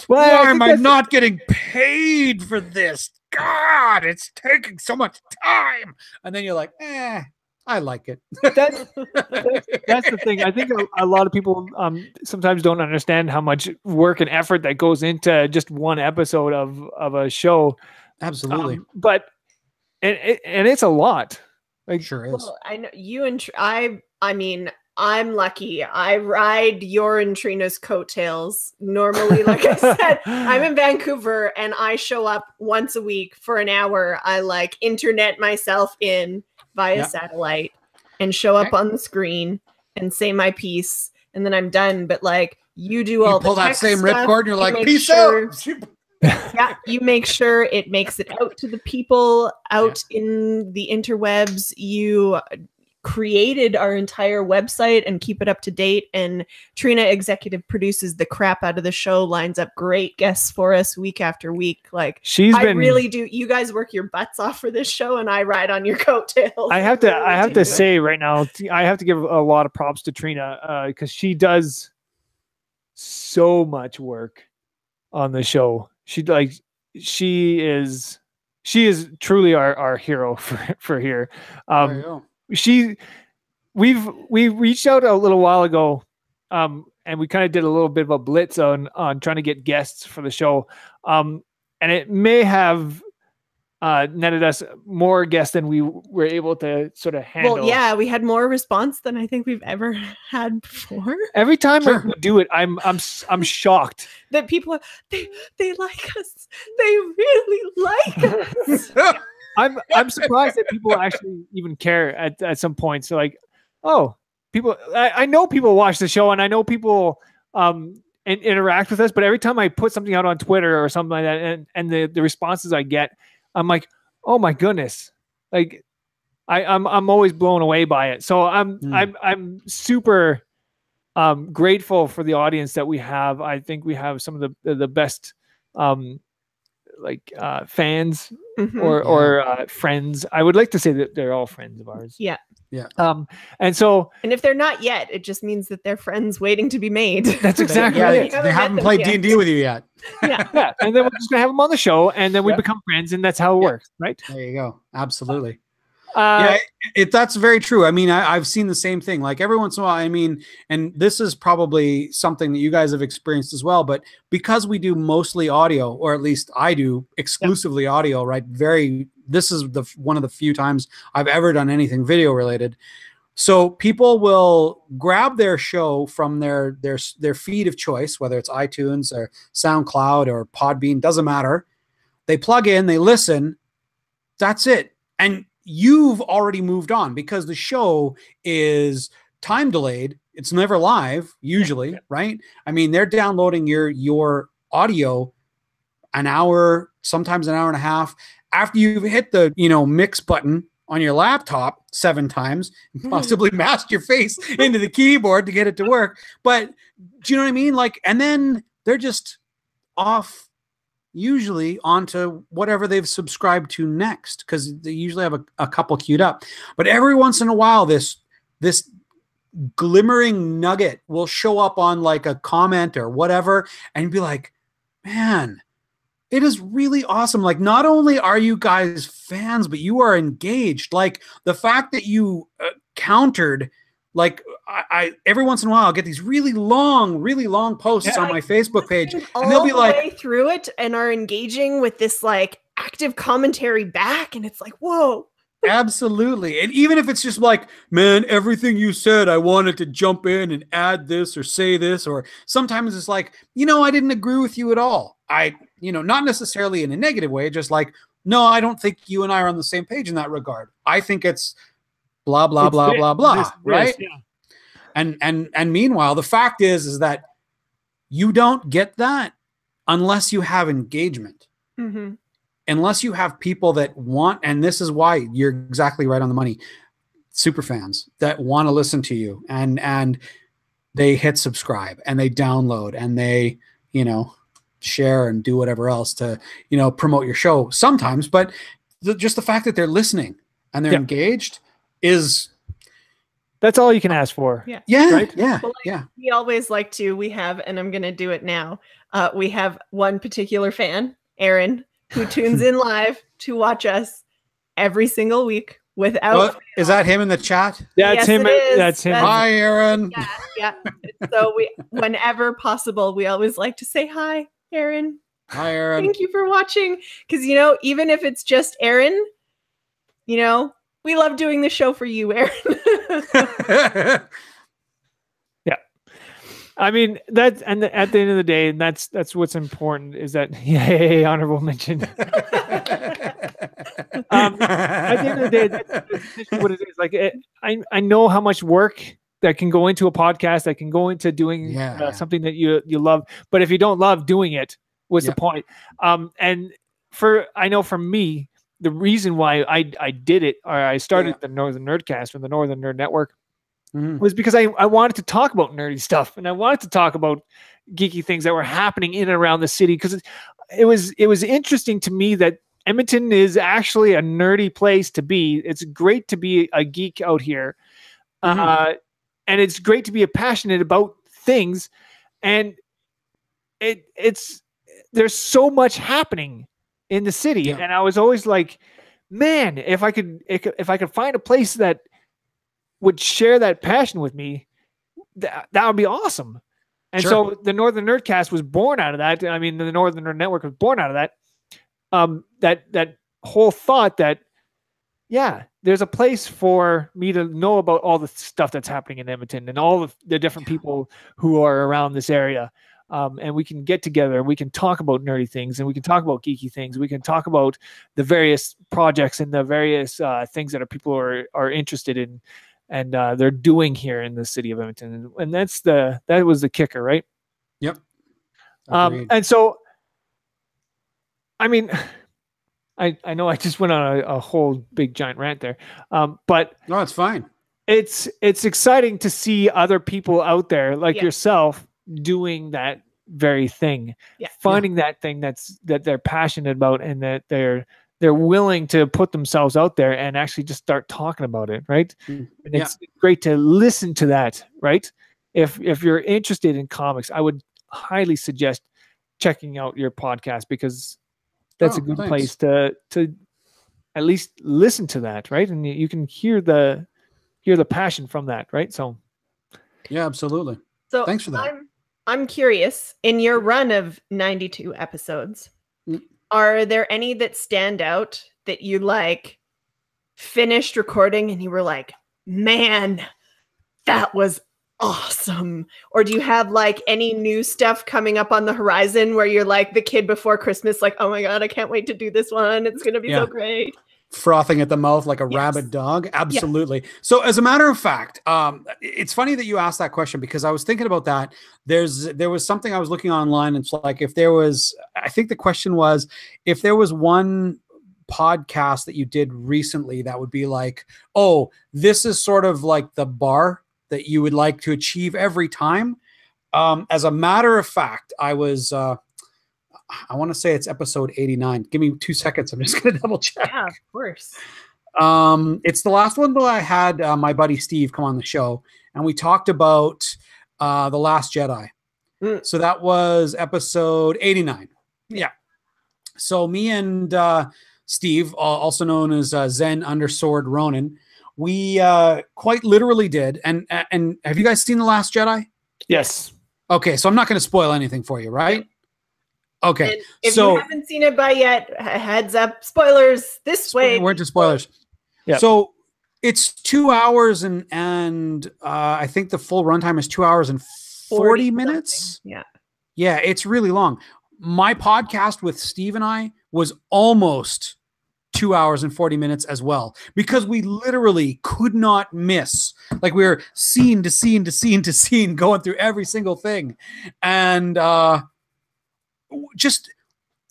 am I not getting paid for this? God, it's taking so much time. And then you're like, I like it. That's the thing. I think a lot of people sometimes don't understand how much work and effort that goes into just one episode of a show. Absolutely. But it's a lot. Like, sure is. Well, I know you and I mean, I'm lucky. I ride your and Trina's coattails. Normally, like I said, I'm in Vancouver and I show up once a week for an hour. I like internet myself in via satellite and show up on the screen and say my piece, and then I'm done. But like you do all the pull that tech same stuff, ripcord and you're like, peace sure, out. Yeah, you make sure it makes it out to the people out in the interwebs. You created our entire website and keep it up to date, and Trina executive produces the crap out of the show, lines up great guests for us week after week. Like I really do. You guys work your butts off for this show and I ride on your coattails. I have to say right now, I have to give a lot of props to Trina because she does so much work on the show. She is truly our hero for here. We reached out a little while ago, and we kind of did a little bit of a blitz on trying to get guests for the show, and it may have netted us more guests than we were able to sort of handle. Well, yeah, we had more response than I think we've ever had before. Every time we do it, I'm shocked that people they like us. They really like us. I'm surprised that people actually even care at some point. So like, oh, people, I know people watch the show and I know people interact with us, but every time I put something out on Twitter or something like that, and the responses I get, I'm like, oh my goodness, like I'm always blown away by it. So I'm super grateful for the audience that we have. I think we have some of the best fans or friends. I would like to say that they're all friends of ours. Yeah. And if they're not yet, it just means that they're friends waiting to be made. That's exactly it. They haven't played D&D with you yet. Yeah. And then we're just gonna have them on the show, and then we become friends, and that's how it works, right? There you go. Absolutely. That's very true. I mean, I've seen the same thing. Like every once in a while, I mean, and this is probably something that you guys have experienced as well, but because we do mostly audio, or at least I do exclusively audio, right? This is one of the few times I've ever done anything video related. So people will grab their show from their feed of choice, whether it's iTunes or SoundCloud or Podbean, doesn't matter. They plug in, they listen. That's it. And you've already moved on because the show is time delayed. It's never live usually, right? I mean, they're downloading your audio an hour, sometimes an hour and a half after you've hit the, mix button on your laptop 7 times and possibly masked your face into the keyboard to get it to work. But do you know what I mean? Like, and then they're just off usually onto whatever they've subscribed to next, because they usually have a couple queued up. But every once in a while, this glimmering nugget will show up on like a comment or whatever, and be like, man, it is really awesome. Like, not only are you guys fans, but you are engaged. Like the fact that you countered, like I every once in a while I'll get these really long posts on my Facebook page, and they'll be like, way through it and are engaging with this like active commentary back, and it's like, whoa. Absolutely. And even if it's just like, man, everything you said, I wanted to jump in and add this or say this, or sometimes it's like, I didn't agree with you at all. Not necessarily in a negative way, just like, no, I don't think you and I are on the same page in that regard. I think it's blah, blah, blah, blah, blah, right? Yeah. And meanwhile, the fact is that you don't get that unless you have engagement. Mm-hmm. Unless you have people that want, and this is why you're exactly right on the money, super fans that want to listen to you, and they hit subscribe and they download and they, share and do whatever else to, promote your show sometimes. But just the fact that they're listening and they're engaged that's all you can ask for. Yeah. Right? Yeah. Well, we always like to, and I'm going to do it now. We have one particular fan, Aaron, who tunes in live to watch us every single week without. Is that him in the chat? That's him. That's him. Hi, Aaron. Yeah. So whenever possible, we always like to say hi, Aaron. Hi, Aaron. Thank you for watching. Because, even if it's just Aaron, we love doing the show for you, Aaron. I mean, at the end of the day, and that's what's important is that honorable mention. At the end of the day, that's what it is. Like, I know how much work that can go into a podcast, that can go into doing something that you love. But if you don't love doing it, what's the point? And I know for me, the reason why I did it, or I started the Northern Nerdcast or the Northern Nerd Network, was because I wanted to talk about nerdy stuff, and I wanted to talk about geeky things that were happening in and around the city, because it was interesting to me that Edmonton is actually a nerdy place to be. It's great to be a geek out here, and it's great to be passionate about things, and there's so much happening in the city, and I was always like, man, if I could find a place that would share that passion with me, that would be awesome. And so the Northern Nerdcast was born out of that. I mean, the Northern Nerd Network was born out of that. That whole thought that, there's a place for me to know about all the stuff that's happening in Edmonton and all of the different people who are around this area. And we can get together and we can talk about nerdy things, and we can talk about geeky things. We can talk about the various projects and the various things that people are interested in, and they're doing here in the city of Edmonton. And that was the kicker, right? Yep. And so, I mean, I know I just went on a whole big giant rant there, but no, it's fine. It's exciting to see other people out there like yourself doing that very thing, finding that thing that they're passionate about, and that they're willing to put themselves out there and actually just start talking about it, right? And it's great to listen to that, right? If you're interested in comics, I would highly suggest checking out your podcast, because that's a good place to at least listen to that, right? And you can hear the passion from that, right? So yeah, absolutely. So thanks for that. I'm curious, in your run of 92 episodes, are there any that stand out that you finished recording and you were like, man, that was awesome? Or do you have any new stuff coming up on the horizon where you're like the kid before Christmas, like, oh my God, I can't wait to do this one. It's going to be so great. Frothing at the mouth like a rabid dog. Absolutely. Yeah. So as a matter of fact, it's funny that you asked that question, because I was thinking about that. There was something I was looking online. It's like, I think the question was, if there was one podcast that you did recently that would be like, oh, this is sort of like the bar that you would like to achieve every time. As a matter of fact, I want to say it's episode 89. Give me 2 seconds. I'm just going to double check. Yeah, of course. It's the last one that I had my buddy Steve come on the show, and we talked about The Last Jedi. So that was episode 89. Yeah. So me and Steve, also known as Zen_Ronin, we quite literally did. And have you guys seen The Last Jedi? Yes. Okay, so I'm not going to spoil anything for you, right? Okay, and if you haven't seen it by yet, heads up, spoilers this way. We're into spoilers. Yeah. So it's 2 hours and I think the full runtime is 2 hours and 40 minutes. Yeah. Yeah, it's really long. My podcast with Steve and I was almost 2 hours and 40 minutes as well, because we literally could not miss. Like, we were scene to scene to scene to scene, going through every single thing. And just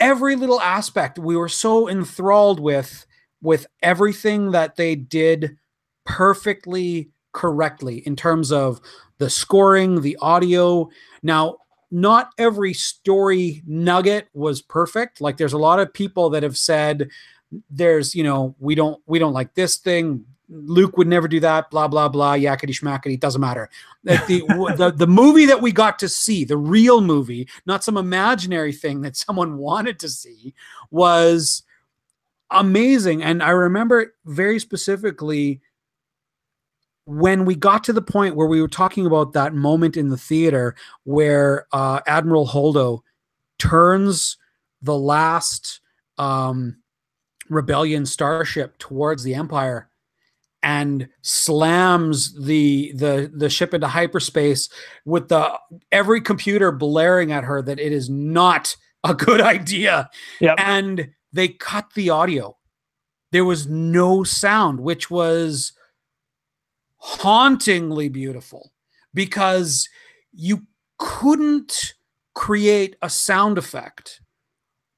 every little aspect, we were so enthralled with everything that they did perfectly correctly in terms of the scoring, the audio. Now, not every story nugget was perfect. Like, there's a lot of people that have said there's, we don't like this thing. Luke would never do that, blah, blah, blah, yakety schmackety, doesn't matter. The movie that we got to see, the real movie, not some imaginary thing that someone wanted to see, was amazing. And I remember very specifically when we got to the point where we were talking about that moment in the theater where Admiral Holdo turns the last rebellion starship towards the Empire. and slams the ship into hyperspace with every computer blaring at her that it is not a good idea. Yep. And they cut the audio. There was no sound, which was hauntingly beautiful because you couldn't create a sound effect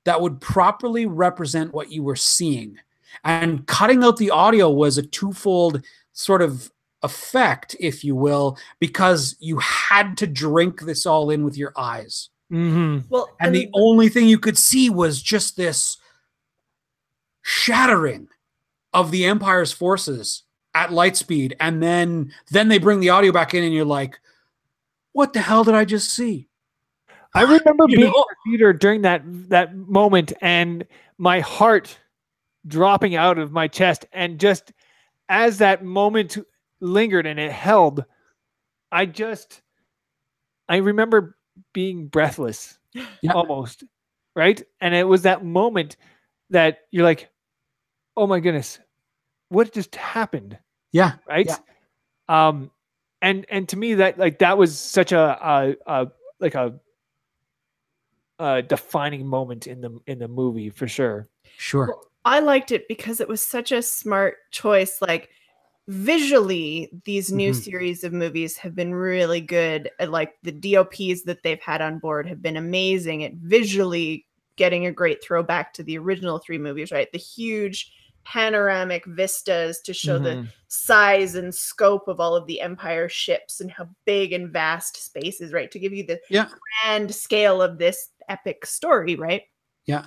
that would properly represent what you were seeing. And cutting out the audio was a twofold sort of effect, if you will, because you had to drink this all in with your eyes. Mm-hmm. Well, And the only thing you could see was just this shattering of the Empire's forces at light speed. And then they bring the audio back in and you're like, what the hell did I just see? I remember You being know? in the theater during that moment and my heart dropping out of my chest. And just as that moment lingered and it held, I remember being breathless almost, right? And it was that moment that you're like, oh my goodness, what just happened? Yeah. Right. Yeah. And to me that was such a defining moment in the movie for sure. Sure. Well, I liked it because it was such a smart choice. Like visually, these new series of movies have been really good at like the DOPs that they've had on board have been amazing at visually getting a great throwback to the original 3 movies, right? The huge panoramic vistas to show the size and scope of all of the Empire ships and how big and vast space is, right? To give you the grand scale of this epic story, right? Yeah.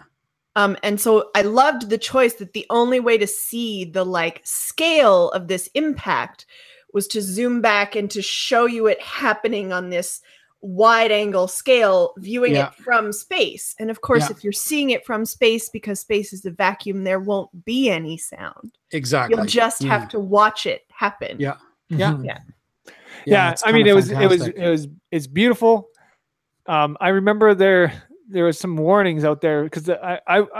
And so I loved the choice that the only way to see the like scale of this impact was to zoom back and to show you it happening on this wide angle scale, viewing it from space. And of course, if you're seeing it from space, because space is a vacuum, there won't be any sound. Exactly. You'll just have to watch it happen. Yeah. Yeah. Yeah. I mean, it's beautiful. I remember there was some warnings out there because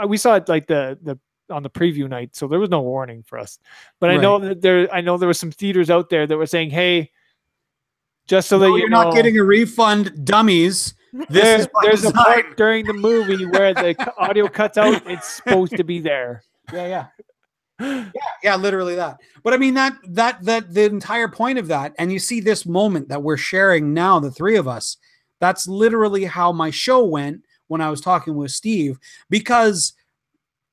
we saw it like the on the preview night, so there was no warning for us. But I know that there were some theaters out there that were saying, "Hey, just so that you're not getting a refund, dummies." There's a part during the movie where the audio cuts out. It's supposed to be there. Yeah, literally that. But I mean that the entire point of that, and you see this moment that we're sharing now, the 3 of us. That's literally how my show went when I was talking with Steve, because,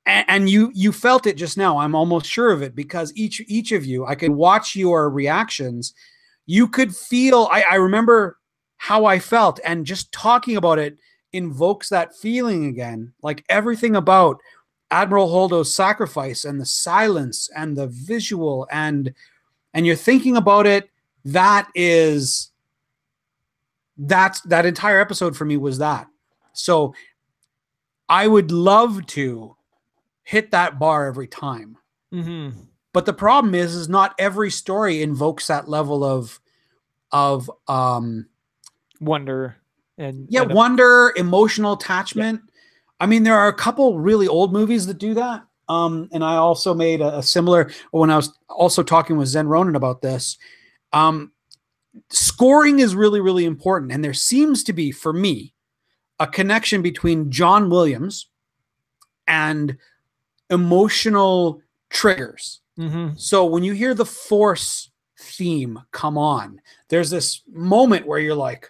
and you felt it just now. I'm almost sure of it because each of you, I could watch your reactions. You could feel, I remember how I felt, and just talking about it invokes that feeling again. Like everything about Admiral Holdo's sacrifice and the silence and the visual and you're thinking about it. That entire episode for me was that. So I would love to hit that bar every time. But the problem is not every story invokes that level of wonder and wonder, emotional attachment. I mean, there are a couple really old movies that do that. And I also made a similar, when I was also talking with Zen Ronan about this, scoring is really, really important. And there seems to be, for me, a connection between John Williams and emotional triggers. So when you hear the Force theme come on, there's this moment where you're like,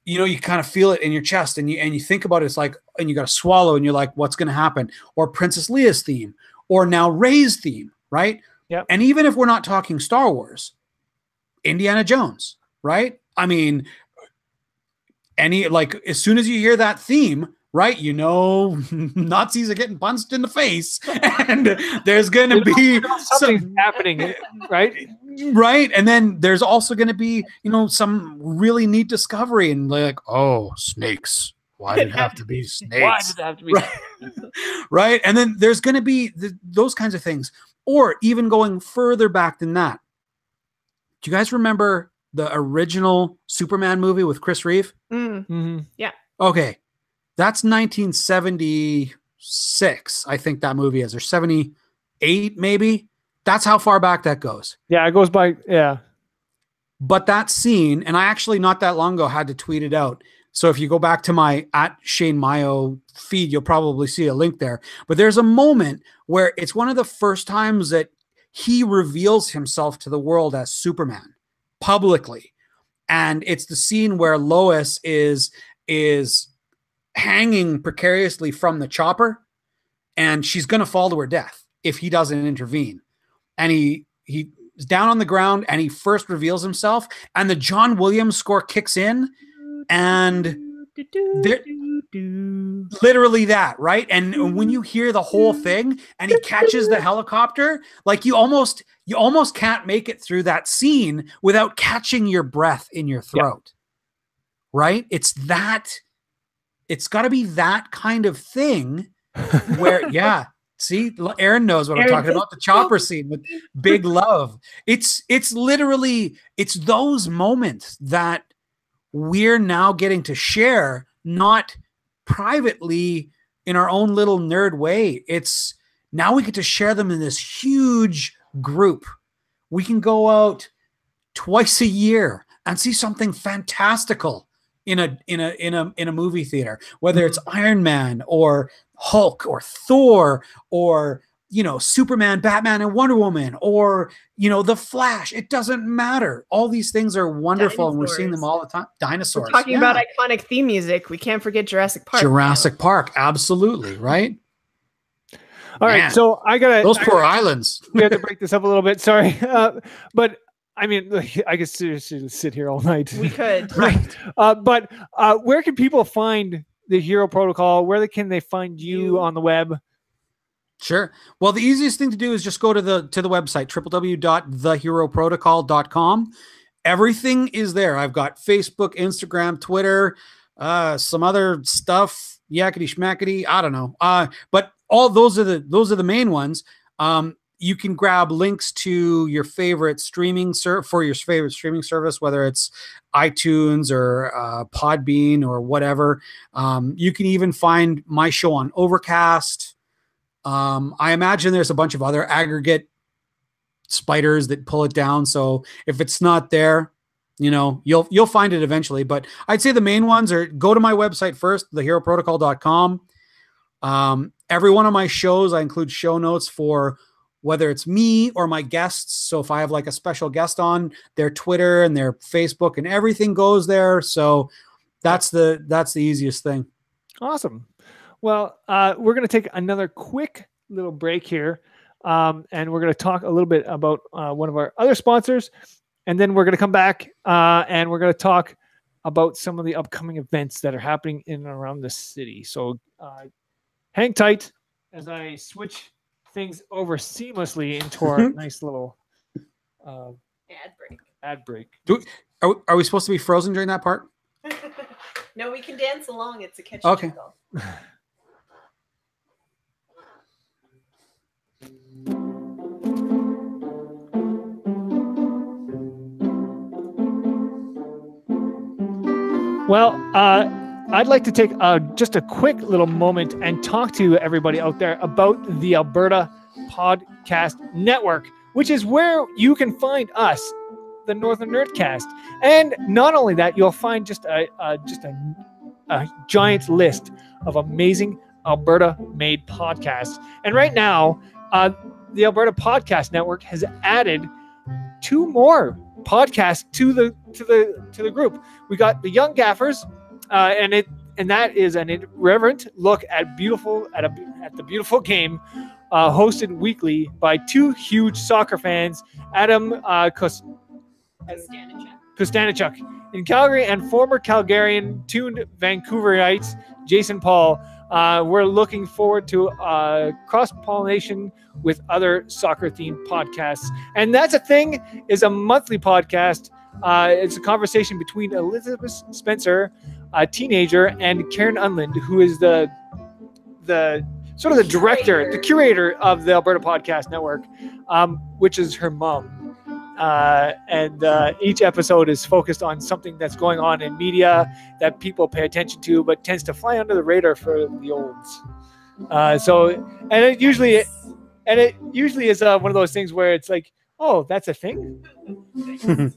you kind of feel it in your chest and you think about it. It's like, and you got to swallow and you're like, what's going to happen? Or Princess Leia's theme, or now Rey's theme, right? Yeah. And even if we're not talking Star Wars, Indiana Jones, right? I mean, as soon as you hear that theme, right, Nazis are getting punched in the face and there's going to be something happening, right? Right. And then there's also going to be, some really neat discovery and like, oh, snakes. Why did it have to be snakes? Why did it have to be right. And then there's going to be those kinds of things. Or even going further back than that. Do you guys remember the original Superman movie with Chris Reeve? Yeah. Okay. That's 1976, I think that movie is, or 78 maybe. That's how far back that goes. Yeah, it goes by. Yeah. But that scene, and I actually not that long ago had to tweet it out. So if you go back to my @Shane Maio feed, you'll probably see a link there. But there's a moment where it's one of the first times that he reveals himself to the world as Superman publicly. And it's the scene where Lois is hanging precariously from the chopper, and she's going to fall to her death if he doesn't intervene. And he is down on the ground, and he first reveals himself, and the John Williams score kicks in, and literally that, right? And when you hear the whole thing, and he catches the helicopter, like you almost can't make it through that scene without catching your breath in your throat, right? It's got to be that kind of thing where, yeah. See, Aaron knows what I'm talking about. The chopper scene with Big Love. It's literally, it's those moments that we're now getting to share, not privately in our own little nerd way. It's now we get to share them in this huge group. We can go out twice a year and see something fantastical in a movie theater, whether it's Iron Man or Hulk or Thor or, you know, Superman, Batman, and Wonder Woman, or, you know, The Flash. It doesn't matter. All these things are wonderful, and we're seeing them all the time. Dinosaurs. We're talking about iconic theme music. We can't forget Jurassic Park. Jurassic Park, absolutely, right? All right, so those poor islands. We have to break this up a little bit. Sorry, but I mean, I could seriously sit here all night. We could, right? But where can people find the Hero Protocol? Where can they find you on the web? Sure. Well, the easiest thing to do is just go to the website, www.theheroprotocol.com. Everything is there. I've got Facebook, Instagram, Twitter, some other stuff, yakety schmackety, I don't know. But all those are the main ones. You can grab links to your favorite streaming service, whether it's iTunes or Podbean or whatever. You can even find my show on Overcast. I imagine there's a bunch of other aggregate spiders that pull it down. So if it's not there, you know, you'll find it eventually. But I'd say the main ones are go to my website first, theheroprotocol.com. Every one of my shows, I include show notes for whether it's me or my guests. So if I have like a special guest on, their Twitter and their Facebook and everything goes there. So that's the easiest thing. Awesome. Well, we're going to take another quick little break here. And we're going to talk a little bit about one of our other sponsors. And then we're going to come back and we're going to talk about some of the upcoming events that are happening in and around the city. So hang tight as I switch things over seamlessly into our nice little ad break. Are we supposed to be frozen during that part? No, we can dance along. It's a catchy jingle. Well, I'd like to take just a quick little moment and talk to everybody out there about the Alberta Podcast Network, which is where you can find us, the Northern Nerdcast. And not only that, you'll find just a giant list of amazing Alberta-made podcasts. And right now, the Alberta Podcast Network has added 2 more podcasts to the group. We got the Young Gaffers, and that is an irreverent look at the beautiful game, hosted weekly by 2 huge soccer fans, Adam Kostanichuk in Calgary and former Calgarian tuned Vancouverites Jason Paul. We're looking forward to cross-pollination with other soccer-themed podcasts. And That's a Thing is a monthly podcast. It's a conversation between Elizabeth Spencer, a teenager, and Karen Unland, who is the sort of the director, the curator of the Alberta Podcast Network, which is her mom. And each episode is focused on something that's going on in media that people pay attention to, but tends to fly under the radar for the olds. And it usually And it usually is one of those things where it's like, oh, that's a thing,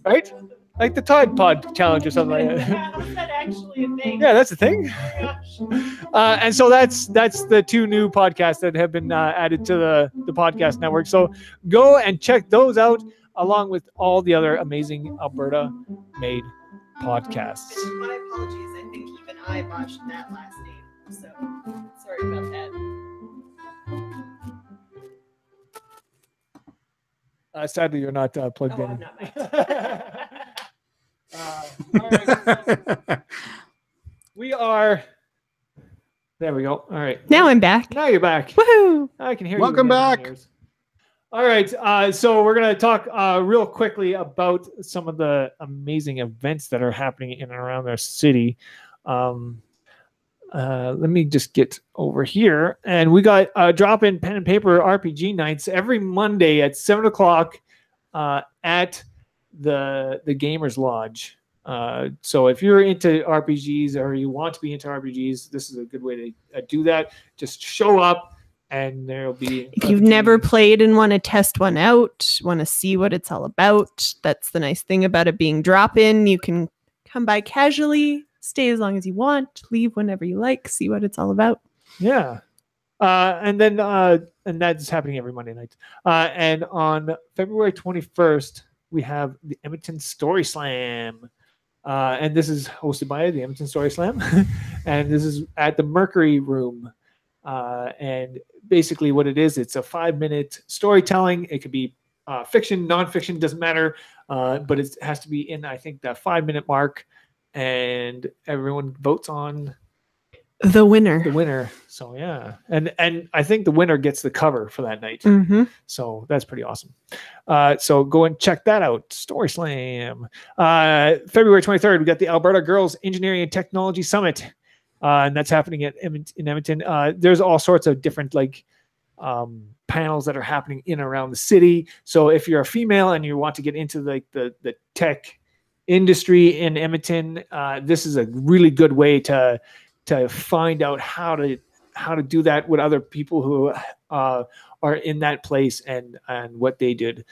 right? Like the Tide Pod challenge or something like that. How is that actually a thing? Yeah, that's a thing. Oh my gosh. And so that's the 2 new podcasts that have been added to the podcast network. So go and check those out, along with all the other amazing Alberta-made podcasts. My apologies. I think even I botched that last name. So sorry about that. Sadly, you're not plugged Oh, in. I'm not mic'd. All right, so we are. There we go. All right. Now I'm back. Now you're back. Woohoo! I can hear you. Welcome again in back. my ears. All right. So we're going to talk real quickly about some of the amazing events that are happening in and around our city. Let me just get over here. And we got drop in pen and paper RPG nights every Monday at 7:00 at the Gamers Lodge. So if you're into RPGs or you want to be into RPGs, this is a good way to do that. Just show up and there'll be. If you've never played and want to test one out, want to see what it's all about, that's the nice thing about it being drop in. You can come by casually, stay as long as you want, leave whenever you like, see what it's all about. Yeah. And that's happening every Monday night. And on February 21st, we have the Edmonton Story Slam. And this is hosted by the Edmonton Story Slam. And this is at the Mercury Room. And basically what it is, it's a 5-minute storytelling. It could be fiction, nonfiction, doesn't matter. But it has to be in, I think, that 5-minute mark. And everyone votes on The winner. So yeah, and I think the winner gets the cover for that night. Mm-hmm. So that's pretty awesome. So go and check that out. Story Slam. February 23rd, we got the Alberta Girls Engineering and Technology Summit, and that's happening in Edmonton. There's all sorts of different panels that are happening in and around the city. So if you're a female and you want to get into the tech industry in Edmonton, this is a really good way to find out how to do that with other people who are in that place and what they did.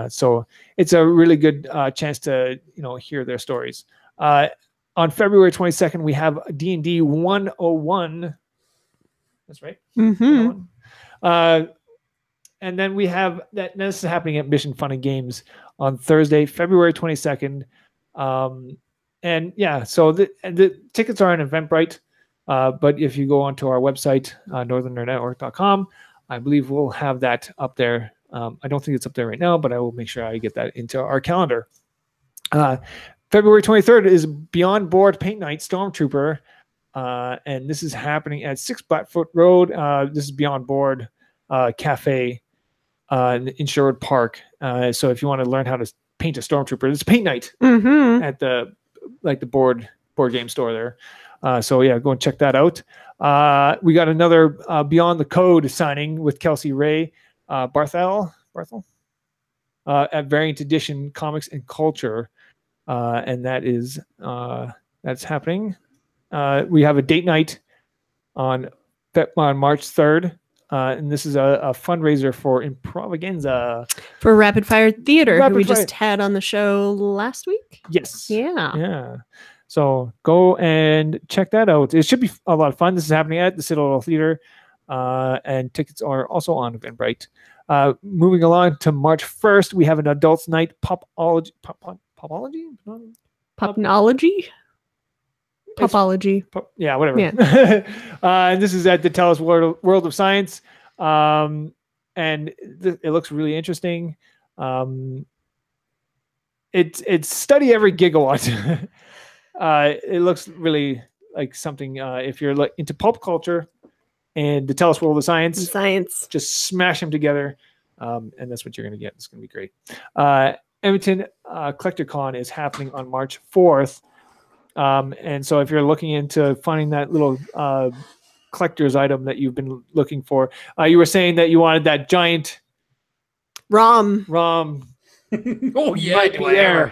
So it's a really good chance to hear their stories. On February 22nd, we have D&D 101. That's right. Mm-hmm. 101. And then we have that. This is happening at Mission Fun and Games on Thursday, February 22nd. And yeah, so the tickets are on Eventbrite. But if you go onto our website, northernnerdnetwork.com, I believe we'll have that up there. I don't think it's up there right now, but I will make sure I get that into our calendar. February 23rd is Beyond Board Paint Night Stormtrooper. And this is happening at 6 Blackfoot Road. This is Beyond Board Cafe in Sherwood Park. So if you want to learn how to paint a Stormtrooper, it's paint night at the board game store there. So yeah, go and check that out. We got another Beyond the Code signing with Kelsey Ray Barthel at Variant Edition Comics and Culture, and that is that's happening. We have a date night on March 3rd, and this is a fundraiser for Improvaganza For Rapid Fire Theater, who we just had on the show last week. Yes. Yeah. So go and check that out. It should be a lot of fun. This is happening at the Citadel Theater, and tickets are also on Eventbrite. Moving along to March 1st, we have an Adults Night Popology? Popology. Yeah, whatever. Yeah. And this is at the Tell Us World of Science, and it looks really interesting. It's study every gigawatt. It looks really like something. If you're into pulp culture and the Tell Us World of Science, just smash them together, and that's what you're going to get. It's going to be great. Edmonton Collector Con is happening on March 4th. And so if you're looking into finding that little collector's item that you've been looking for, you were saying that you wanted that giant ROM. Oh yeah,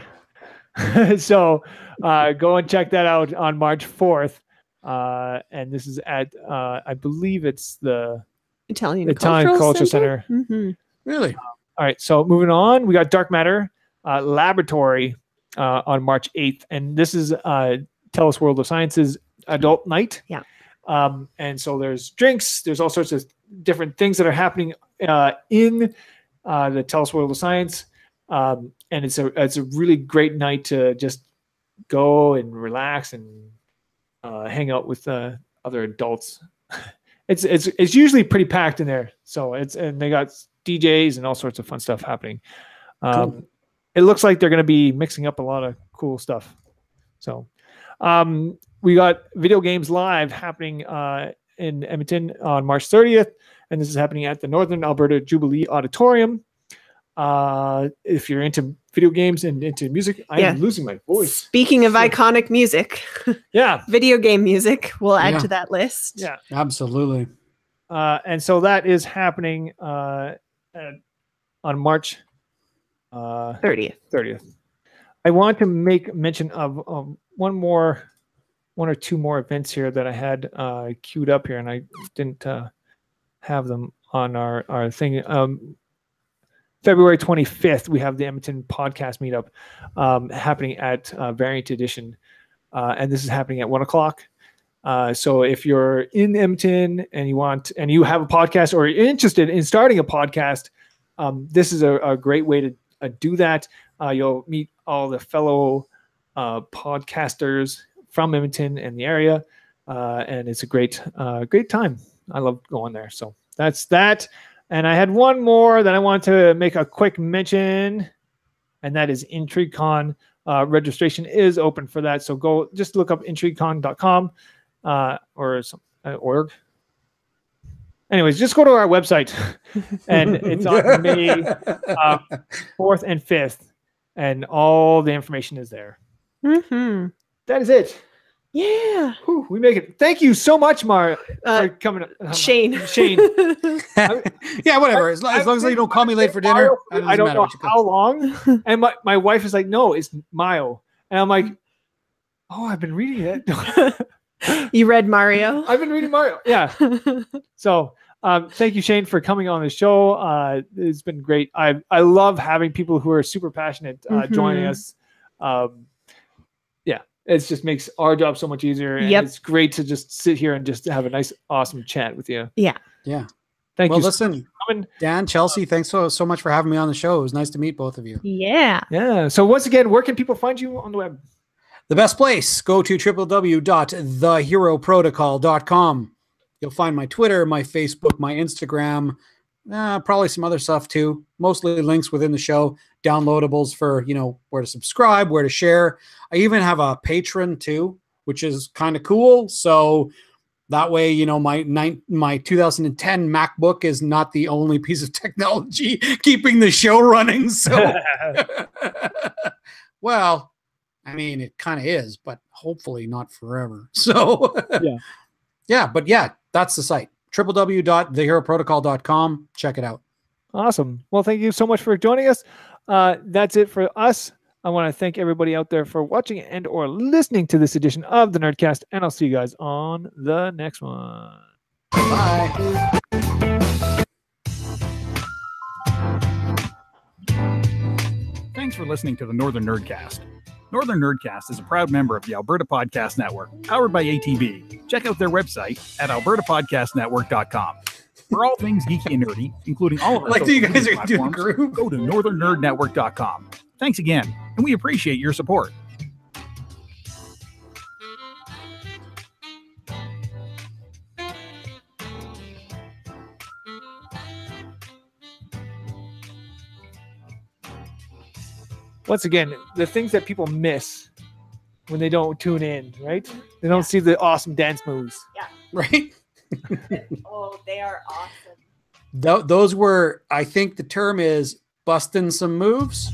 So go and check that out on March 4th. And this is at I believe it's the Italian Culture Center. Mm-hmm. Really? All right, so moving on, we got Dark Matter Laboratory on March 8th, and this is TELUS World of Science's adult night. Yeah. And so there's drinks, there's all sorts of different things that are happening in the TELUS World of Science, and it's a really great night to just go and relax and hang out with other adults. It's usually pretty packed in there, so and they got DJs and all sorts of fun stuff happening. Cool. It looks like they're going to be mixing up a lot of cool stuff. So we got Video Games Live happening in Edmonton on March 30th, and this is happening at the Northern Alberta Jubilee Auditorium. If you're into video games and into music, I'm losing my voice. Speaking of iconic music, video game music, we'll add to that list. Yeah, absolutely. And so that is happening on March 30th. I want to make mention of one or two more events here that I had queued up here, and I didn't have them on our thing. February 25th, we have the Edmonton podcast meetup happening at Variant Edition, and this is happening at 1:00. So if you're in Edmonton and you have a podcast or you're interested in starting a podcast, this is a great way to do that. You'll meet all the fellow podcasters from Edmonton and the area, and it's a great time. I love going there. So that's that. And I had one more that I want to make a quick mention, and that is IntrigueCon. Registration is open for that, so go just look up intriguecon.com or org. Anyways, just go to our website, and it's on May 4th and 5th, and all the information is there. Mm-hmm. That is it. Yeah. Whew, we make it. Thank you so much, Mar, for coming. Shane. Yeah, whatever. As long as you don't call me late for dinner. I don't know how long. And my wife is like, no, it's Maio. And I'm like, oh, I've been reading it. You read Mario? I've been reading Mario. Yeah. So thank you, Shane, for coming on the show. It's been great. I love having people who are super passionate joining us. It just makes our job so much easier. And it's great to just sit here and just have a nice, awesome chat with you. Yeah. Yeah. Thank you. Listen, Dan, Chelsea, thanks so much for having me on the show. It was nice to meet both of you. Yeah. Yeah. So once again, where can people find you on the web? The best place, go to www.theheroprotocol.com. You'll find my Twitter, my Facebook, my Instagram, probably some other stuff too. Mostly links within the show, downloadables for, where to subscribe, where to share. I even have a Patreon too, which is kind of cool. So that way, my 2010 MacBook is not the only piece of technology keeping the show running. So, well, I mean, it kind of is, but hopefully not forever. So, but that's the site. www.theheroprotocol.com. Check it out. Awesome. Well, thank you so much for joining us. That's it for us. I want to thank everybody out there for watching and or listening to this edition of the Nerdcast, and I'll see you guys on the next one. Bye. Thanks for listening to the Northern Nerdcast. Northern Nerdcast is a proud member of the Alberta Podcast Network, powered by ATB. Check out their website at albertapodcastnetwork.com. For all things geeky and nerdy, including all of our social media platforms, go to northernnerdnetwork.com. Thanks again, and we appreciate your support. Once again, the things that people miss when they don't tune in, right? They don't see the awesome dance moves. Yeah. Right? Oh, they are awesome. Those were, I think the term is busting some moves.